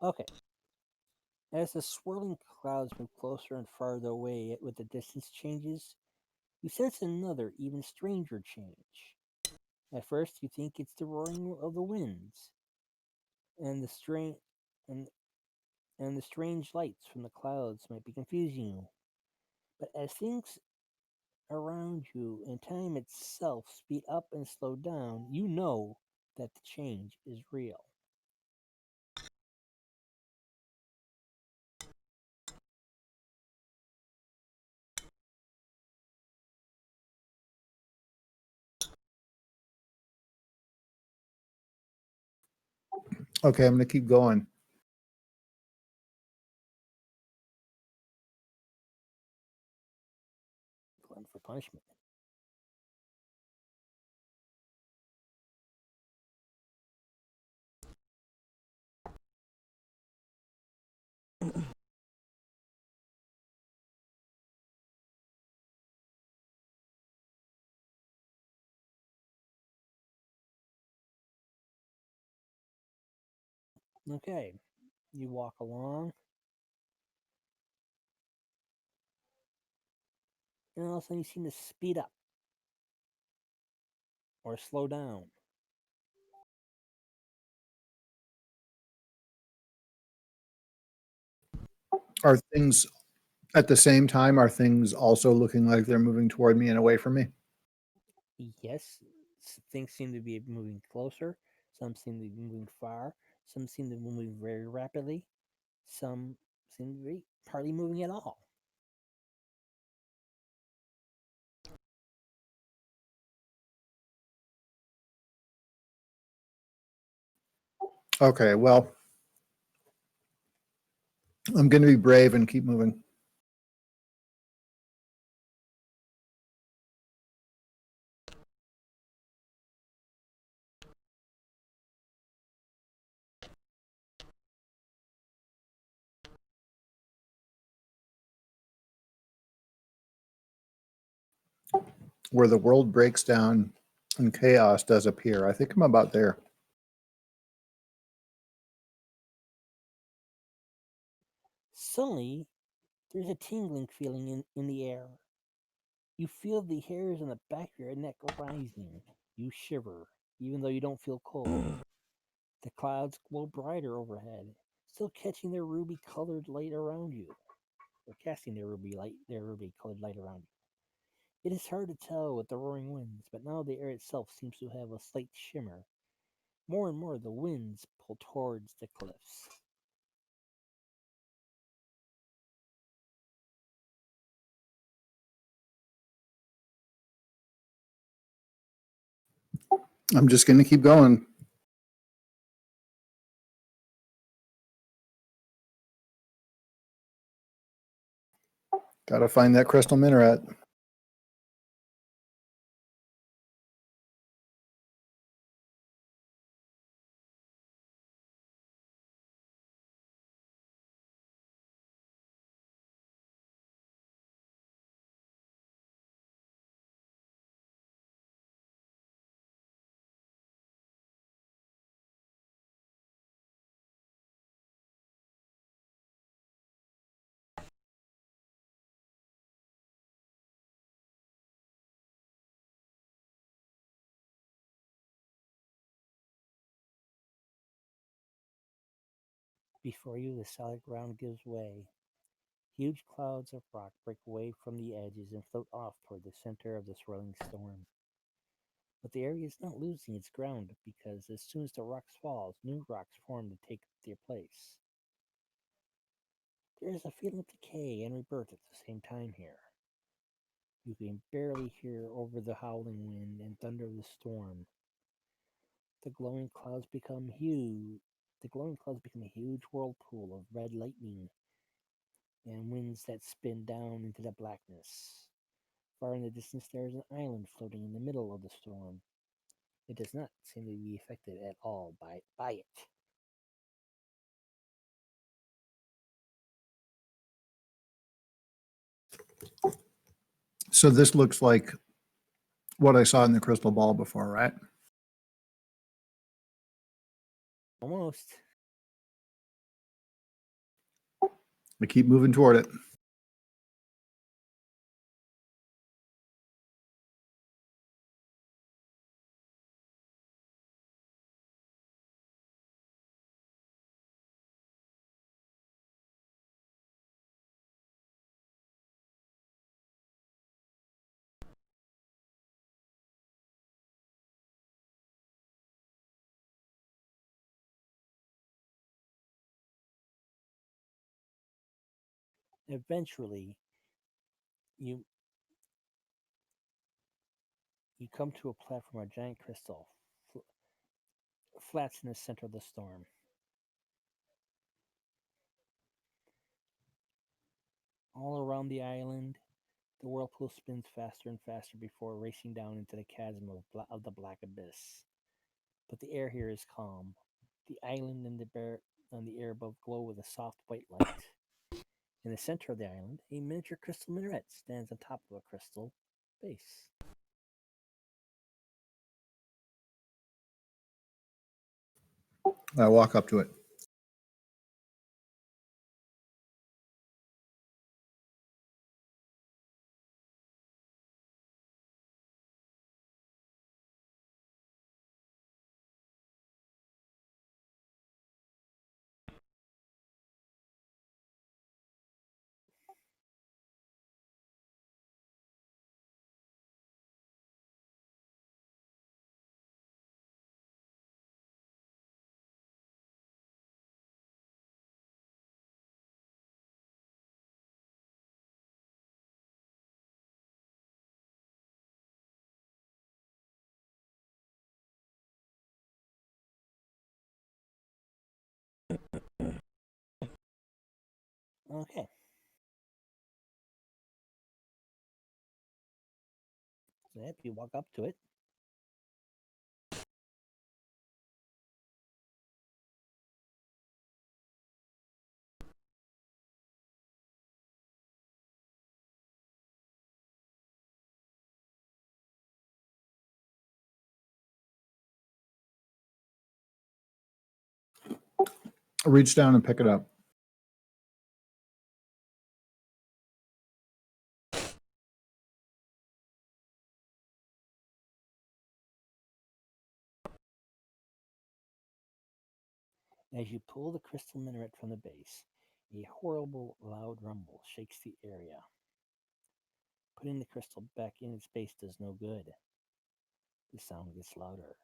Okay. As the swirling clouds move closer and farther away with the distance changes, you sense another, even stranger change. At first, you think it's the roaring of the winds and the and, and the strange lights from the clouds might be confusing you. But as things around you and time itself speed up and slow down, you know that the change is real. Okay, I'm going to keep going. Glutton for punishment. Okay, you walk along, and all of a sudden you seem to speed up or slow down. Are things at the same time? Are things also looking like they're moving toward me and away from me? Yes, things seem to be moving closer. Some seem to be moving far. Some seem to be moving very rapidly. Some seem to be hardly moving at all. Okay, well, I'm going to be brave and keep moving. where the world breaks down and chaos does appear. I think I'm about there. Suddenly, there's a tingling feeling in the air. You feel the hairs on the back of your neck rising. You shiver, even though you don't feel cold. The clouds glow brighter overhead, still catching their ruby-colored light around you. Or casting their ruby-colored light around you. It is hard to tell with the roaring winds, but now the air itself seems to have a slight shimmer. More and more the winds pull towards the cliffs. I'm just going to keep going. Got to find that crystal minaret. Before you, the solid ground gives way. Huge clouds of rock break away from the edges and float off toward the center of the swirling storm. But the area is not losing its ground because as soon as the rocks fall, new rocks form to take their place. There is a feeling of decay and rebirth at the same time here. You can barely hear over the howling wind and thunder of the storm. The glowing clouds become huge. The glowing clouds become a huge whirlpool of red lightning and winds that spin down into the blackness. Far in the distance, there is an island floating in the middle of the storm. It does not seem to be affected at all by it. So this looks like what I saw in the crystal ball before, right? Almost. I keep moving toward it. Eventually, you you come to a platform, a giant crystal, flats in the center of the storm. All around the island, the whirlpool spins faster and faster before racing down into the chasm of the black abyss. But the air here is calm. The island and the air above glow with a soft white light. In the center of the island, a miniature crystal minaret stands on top of a crystal base. I walk up to it. Okay. So yep, you walk up to it. reach down and pick it up. As you pull the crystal minaret from the base, a horrible, loud rumble shakes the area. Putting the crystal back in its base does no good. The sound gets louder.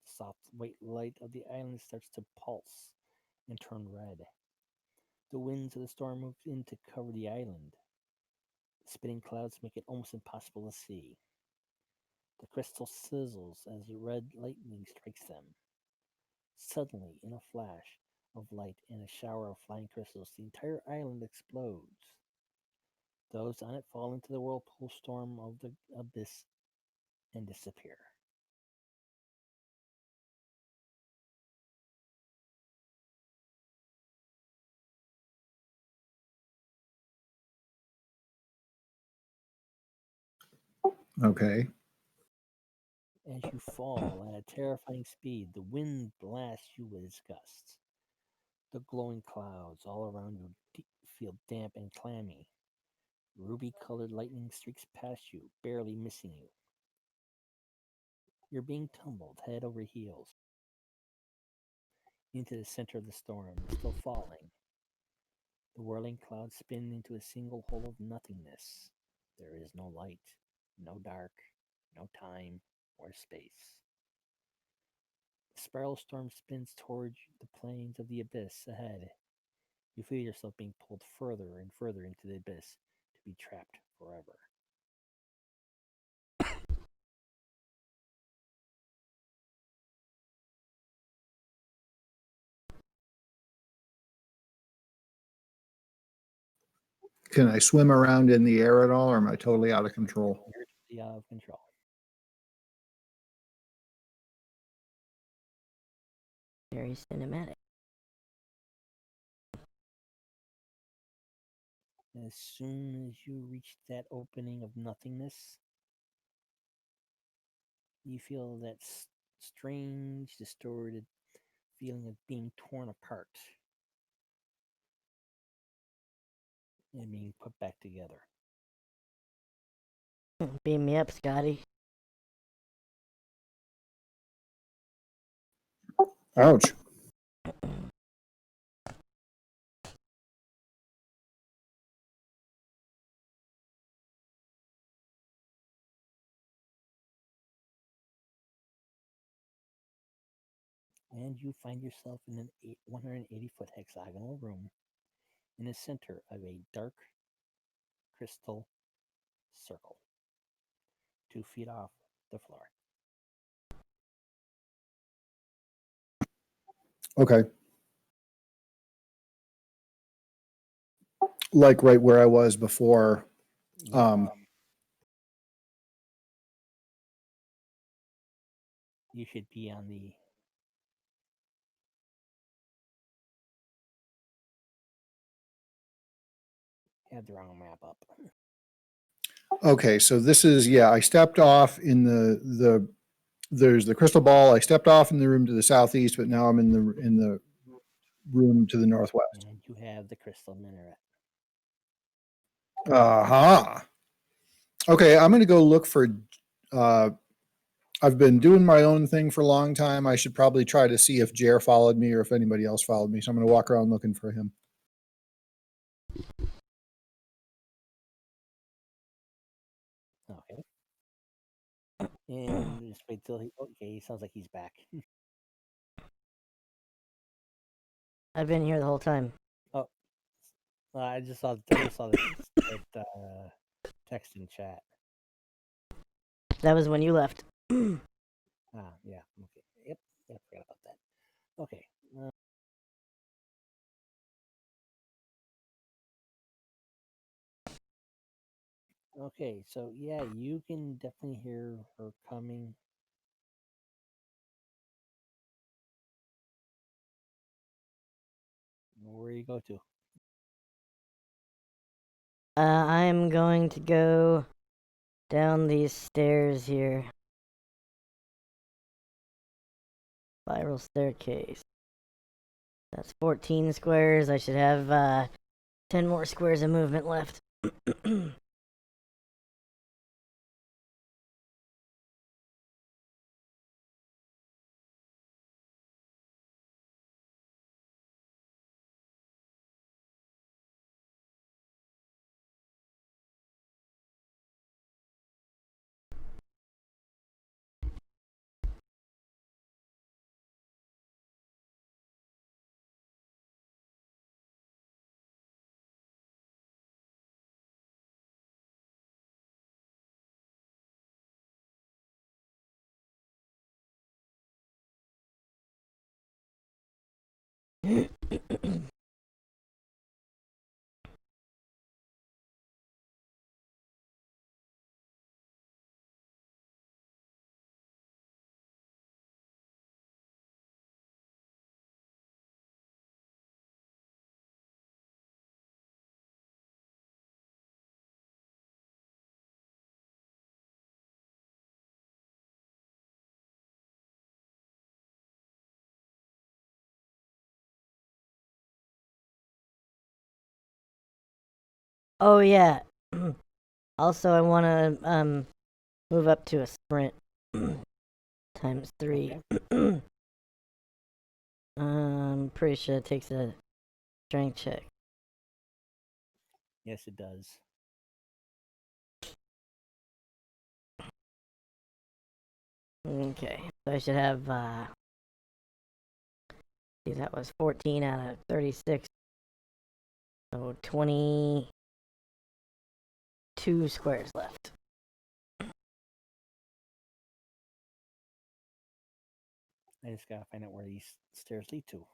The soft white light of the island starts to pulse and turn red. The winds of the storm move in to cover the island. The spinning clouds make it almost impossible to see. The crystal sizzles as red lightning strikes them. Suddenly, in a flash of light and a shower of flying crystals, the entire island explodes. Those on it fall into the whirlpool storm of the abyss and disappear. Okay. As you fall at a terrifying speed, the wind blasts you with its gusts. The glowing clouds all around you feel damp and clammy. Ruby-colored lightning streaks past you, barely missing you. You're being tumbled head over heels into the center of the storm, still falling. The whirling clouds spin into a single hole of nothingness. There is no light, no dark, no time or space. The spiral storm spins towards the plains of the abyss ahead. You feel yourself being pulled further and further into the abyss to be trapped forever. Can I swim around in the air at all, or am I totally out of control? You're totally out of control. Very cinematic. As soon as you reach that opening of nothingness, you feel that strange, distorted feeling of being torn apart and being put back together. Beam me up, Scotty. Ouch. And you find yourself in an 180-foot hexagonal room in the center of a dark crystal circle, 2 feet off the floor. Okay. Like right where I was before. You should be on the have the wrong map up. Okay, so this is, yeah, I stepped off in there's the crystal ball. I stepped off in the room to the southeast, but now I'm in the room to the northwest. And you have the crystal minaret. Uh-huh. Okay, I'm going to go look for I've been doing my own thing for a long time. I should probably try to see if Jer followed me or if anybody else followed me. So I'm going to walk around looking for him. Okay. And just wait till he sounds like he's back. I've been here the whole time. Oh, I just saw that text in chat. That was when you left. Yeah. Okay. Yep. I forgot about that. Okay. Okay. So yeah, you can definitely hear her coming. Where you go to? I'm going to go down these stairs here. Spiral staircase. That's 14 squares. I should have 10 more squares of movement left. Oh yeah. Also, I want to move up to a sprint times 3. Okay. Pretty sure it takes a strength check. Yes, it does. Okay, so I should have. See, that was 14 out of 36. So 22 squares left. I just gotta find out where these stairs lead to.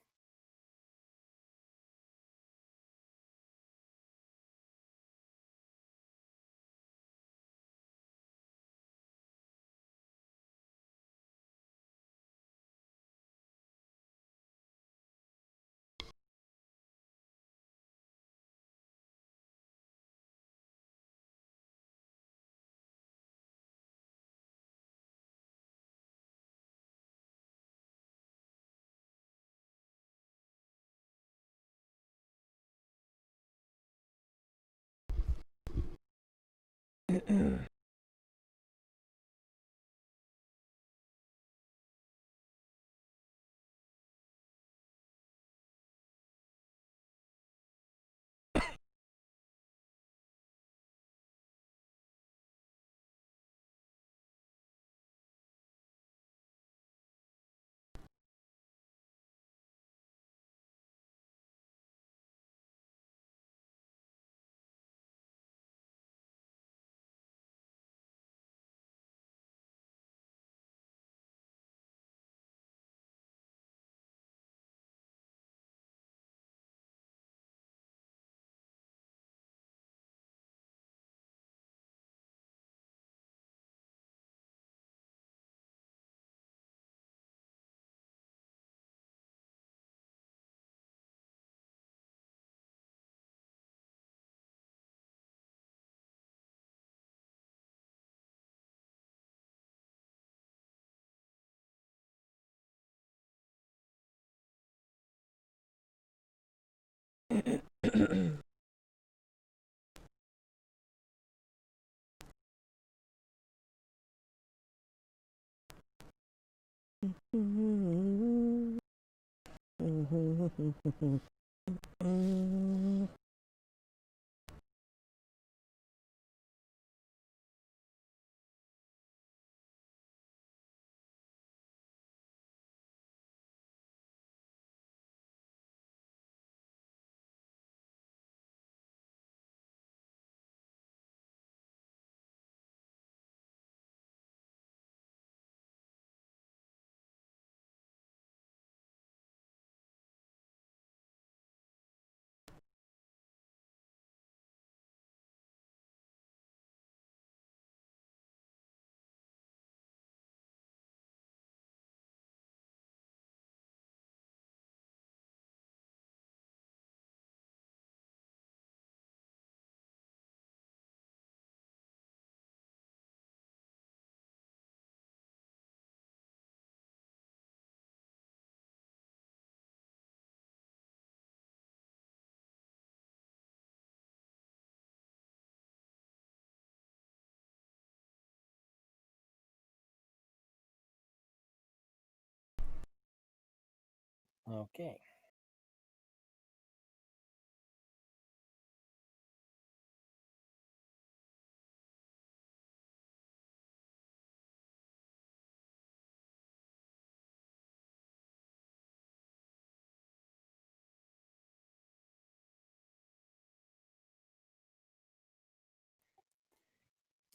Okay.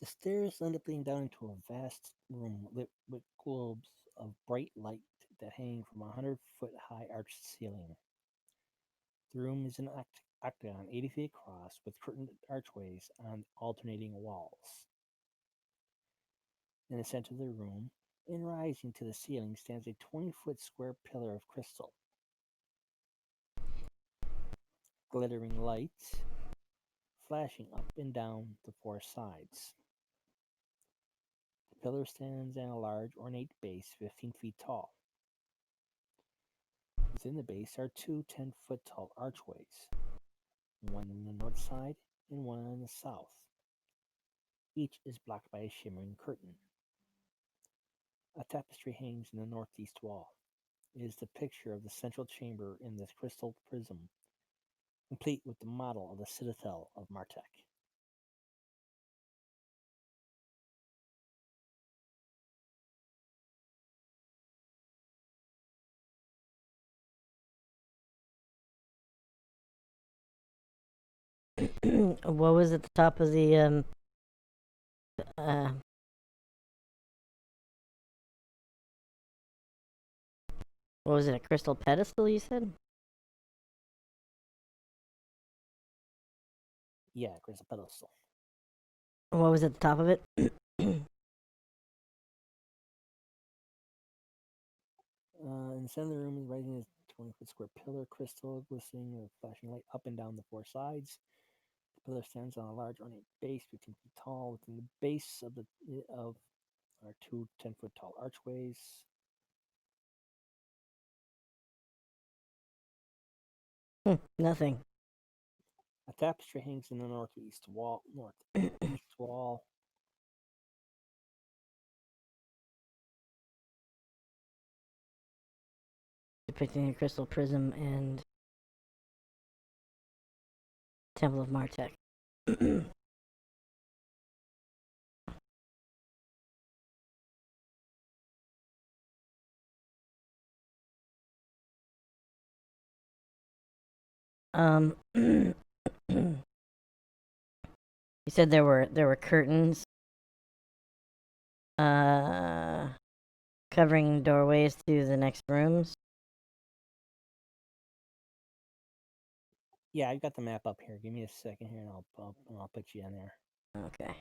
The stairs end up leading down into a vast room lit with globes of bright light that hang from a 100-foot high arched ceiling. The room is an octagon 80 feet across with curtained archways on alternating walls. In the center of the room, and rising to the ceiling, stands a 20-foot square pillar of crystal. Glittering lights flashing up and down the four sides. The pillar stands on a large ornate base 15 feet tall. Within the base are two 10-foot tall archways, one on the north side and one on the south. Each is blocked by a shimmering curtain. A tapestry hangs in the northeast wall. It is the picture of the central chamber in this crystal prism, complete with the model of the citadel of Martek. What was at the top of the uh what was it, a crystal pedestal you said? Yeah, crystal pedestal. What was at the top of it? In the center of the room is rising a 20-foot square pillar, crystal glistening with flashing light up and down the four sides. The pillar stands on a large ornate base 15 feet tall. Within the base of are two 10-foot tall archways. Nothing. A tapestry hangs in the northeast wall. Depicting a crystal prism and Temple of Martek. You said there were curtains covering doorways to the next rooms. Yeah, I've got the map up here. Give me a second here, and I'll put you in there. Okay.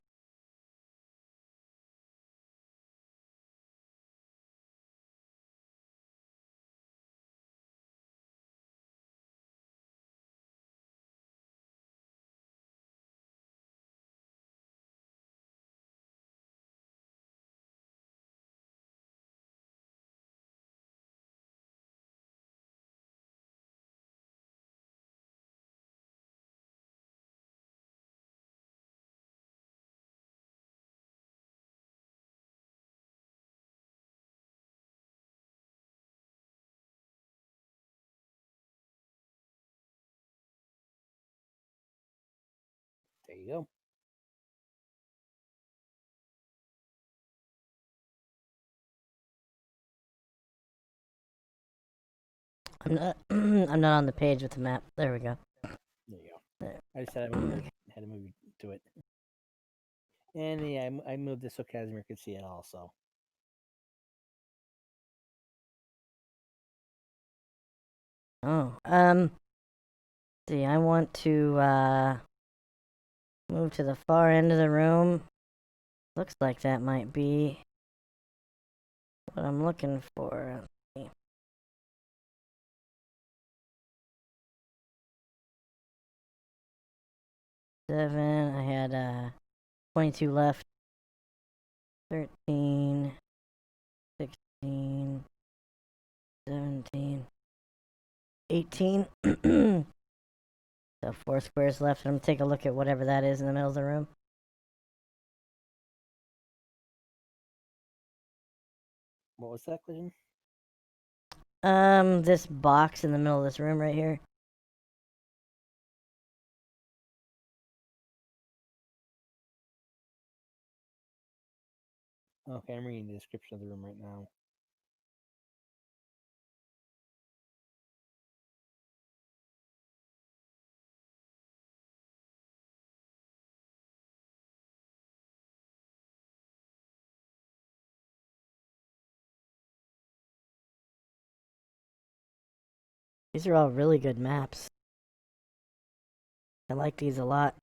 There you go. I'm not I'm not on the page with the map. There we go. There you go. There. I just had to move to it. And yeah, I moved this so Casimir could see it also. Oh, see, I want to move to the far end of the room. Looks like that might be what I'm looking for. Seven. I had 22 left. 13, 16, 17, 18. So 4 squares left. I'm gonna take a look at whatever that is in the middle of the room. What was that question? This box in the middle of this room right here. Okay, I'm reading the description of the room right now. These are all really good maps. I like these a lot.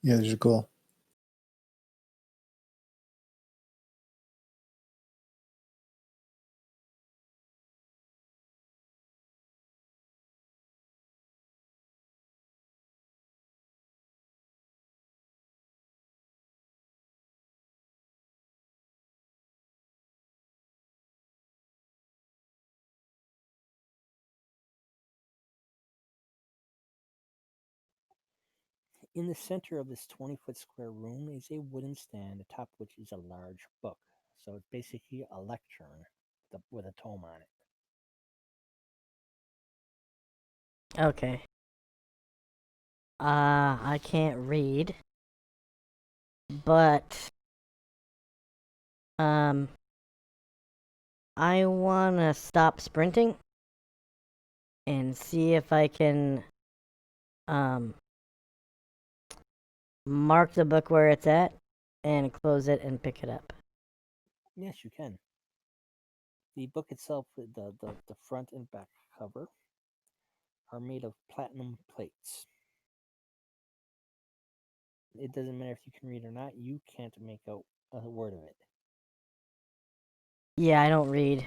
Yeah, these are cool. In the center of this 20-foot square room is a wooden stand, atop which is a large book. So it's basically a lectern with a tome on it. Okay. I can't read, but I wanna stop sprinting and see if I can mark the book where it's at and close it and pick it up. Yes, you can. The book itself, the front and back cover, are made of platinum plates. It doesn't matter if you can read or not, you can't make out a word of it. Yeah, I don't read.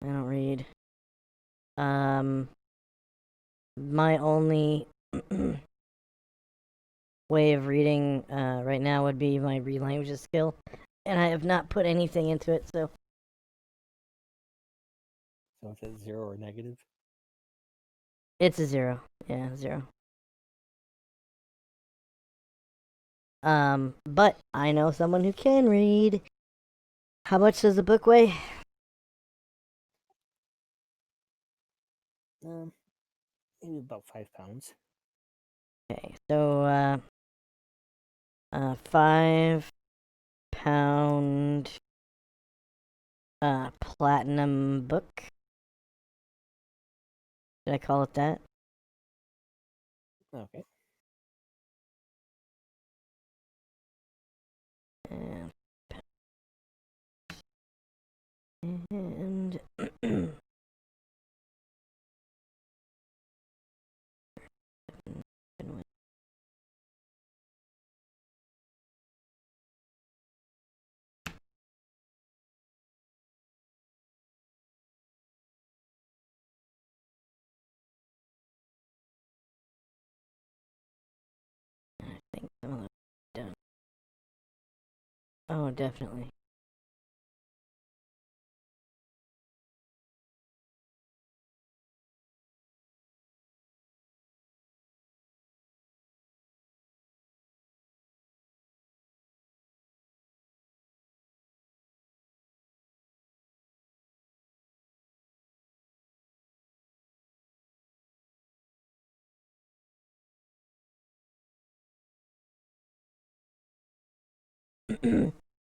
I don't read. My only way of reading right now would be my read languages skill, and I have not put anything into it, so. So it's at 0 or negative. It's a 0. Yeah, 0. But I know someone who can read. How much does the book weigh? Maybe about 5 pounds. Okay, so 5-pound platinum book. Did I call it that? Okay. And I think some of them are done. Oh, definitely.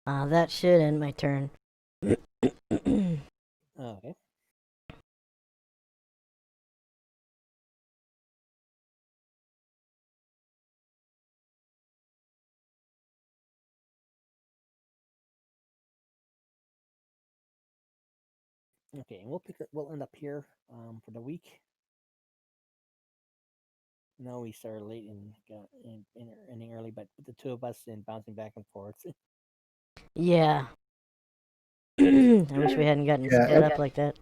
That should end my turn. Okay. Okay, and we'll end up here for the week. No, we started late and ending early, but the two of us and bouncing back and forth. Yeah. I wish we hadn't gotten Yeah, split up like that.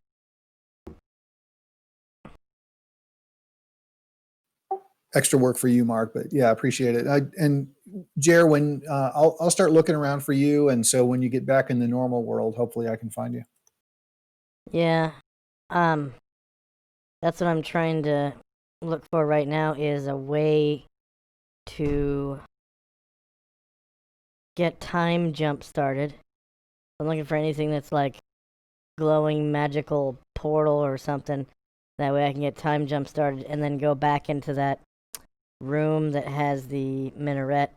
extra work for you, Mark, but yeah, I appreciate it. And Jer, when I'll start looking around for you, and so when you get back in the normal world, hopefully I can find you. Yeah. That's what I'm trying to look for right now is a way to get time jump started. I'm looking for anything that's like glowing magical portal or something. That way I can get time jump started and then go back into that room that has the minaret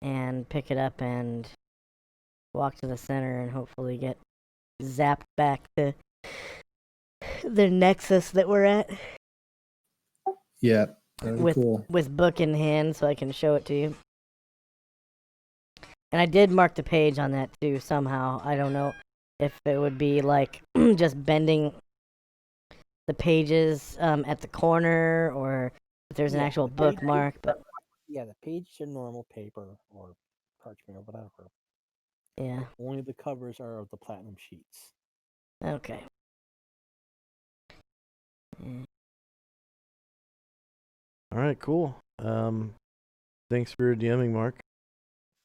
and pick it up and walk to the center and hopefully get zapped back to the nexus that we're at. Yeah, that'd be cool. With book in hand so I can show it to you. And I did mark the page on that too somehow. I don't know if it would be like just bending the pages at the corner or if there's an actual bookmark, but Yeah, the pages are normal paper or parchment or whatever. yeah. Only the covers are of the platinum sheets. Okay. All right, cool. Thanks for DMing, Mark.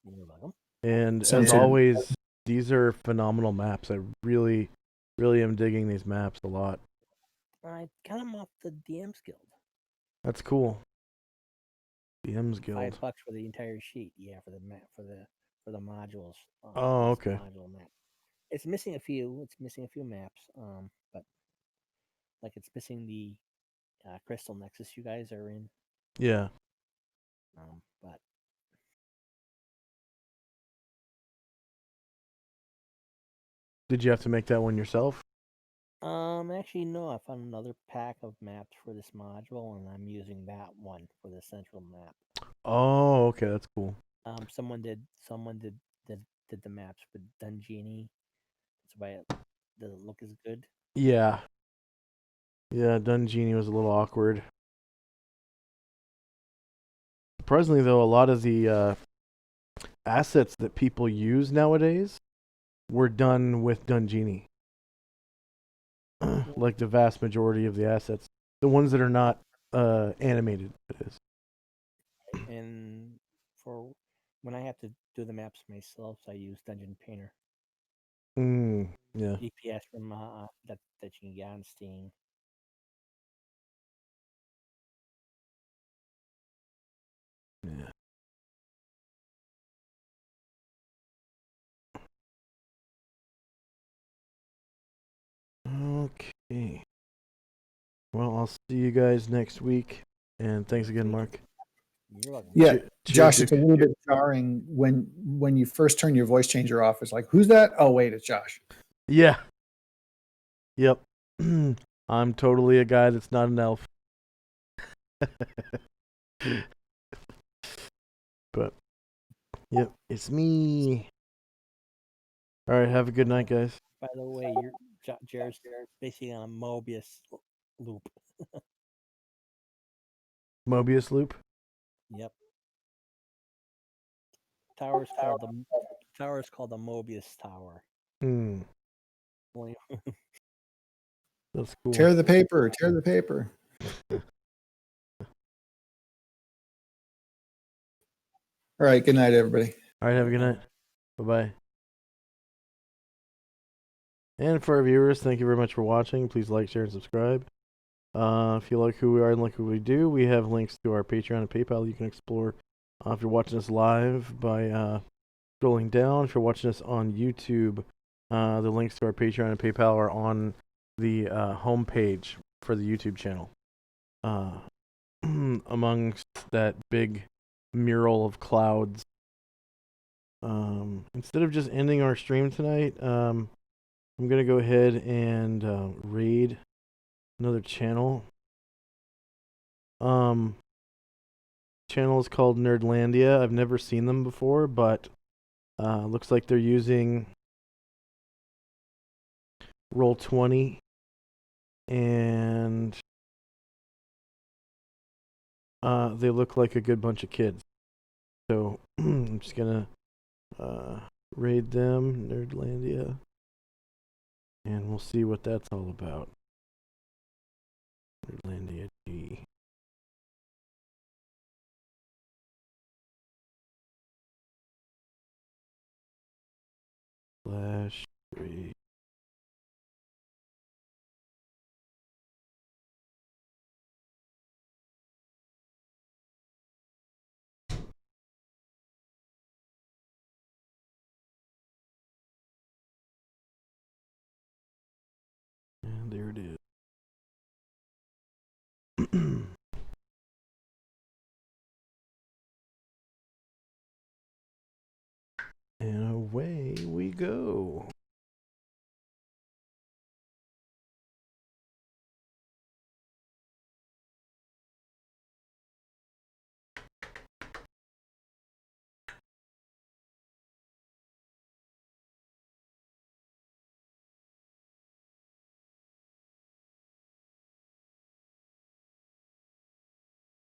You're welcome. And Sounds as good. always, these are phenomenal maps. I really am digging these maps a lot. I got them off the DMs Guild. That's cool. DM's Guild. $5 for the entire sheet. Yeah, for the map for the modules. Oh, this okay. Module map. It's missing a few. It's missing a few maps. But like it's missing the Crystal Nexus you guys are in. Yeah. But Did you have to make that one yourself? actually no. I found another pack of maps for this module, and I'm using that one for the central map. Oh, okay, that's cool. Someone did the maps with Dungini. That's why it doesn't look as good. Yeah. Yeah, Dungini was a little awkward. Surprisingly, though, a lot of the assets that people use nowadays were done with Dungini. Like the vast majority of the assets. The ones that are not animated, that is. And for when I have to do the maps myself, I use Dungeon Painter. Yeah. DPS from that you can get on Steam. Yeah. Okay. Well, I'll see you guys next week. And thanks again, Mark. You're welcome. Yeah, Cheers, Josh, Duke. it's a little bit jarring when you first turn your voice changer off. It's like, who's that? Oh, wait, it's Josh. Yeah. Yep. I'm totally a guy that's not an elf. But, yep, it's me. All right, have a good night, guys. By the way, Jared's basically on a Mobius loop. Mobius loop. Yep. Tower's called the Mobius Tower. Only That's cool. Tear the paper. Tear the paper. All right. Good night, everybody. All right, have a good night. Bye-bye. And for our viewers, thank you very much for watching. Please like, share, and subscribe. If you like who we are and like what we do, we have links to our Patreon and PayPal you can explore. If you're watching us live by scrolling down, if you're watching us on YouTube, the links to our Patreon and PayPal are on the homepage for the YouTube channel. Amongst that big mural of clouds. Instead of just ending our stream tonight, I'm going to go ahead and raid another channel. Channel is called Nerdlandia. I've never seen them before, but looks like they're using Roll20 and they look like a good bunch of kids. So I'm just gonna raid them, Nerdlandia, and we'll see what that's all about. Nerdlandia G. /raid. And away we go.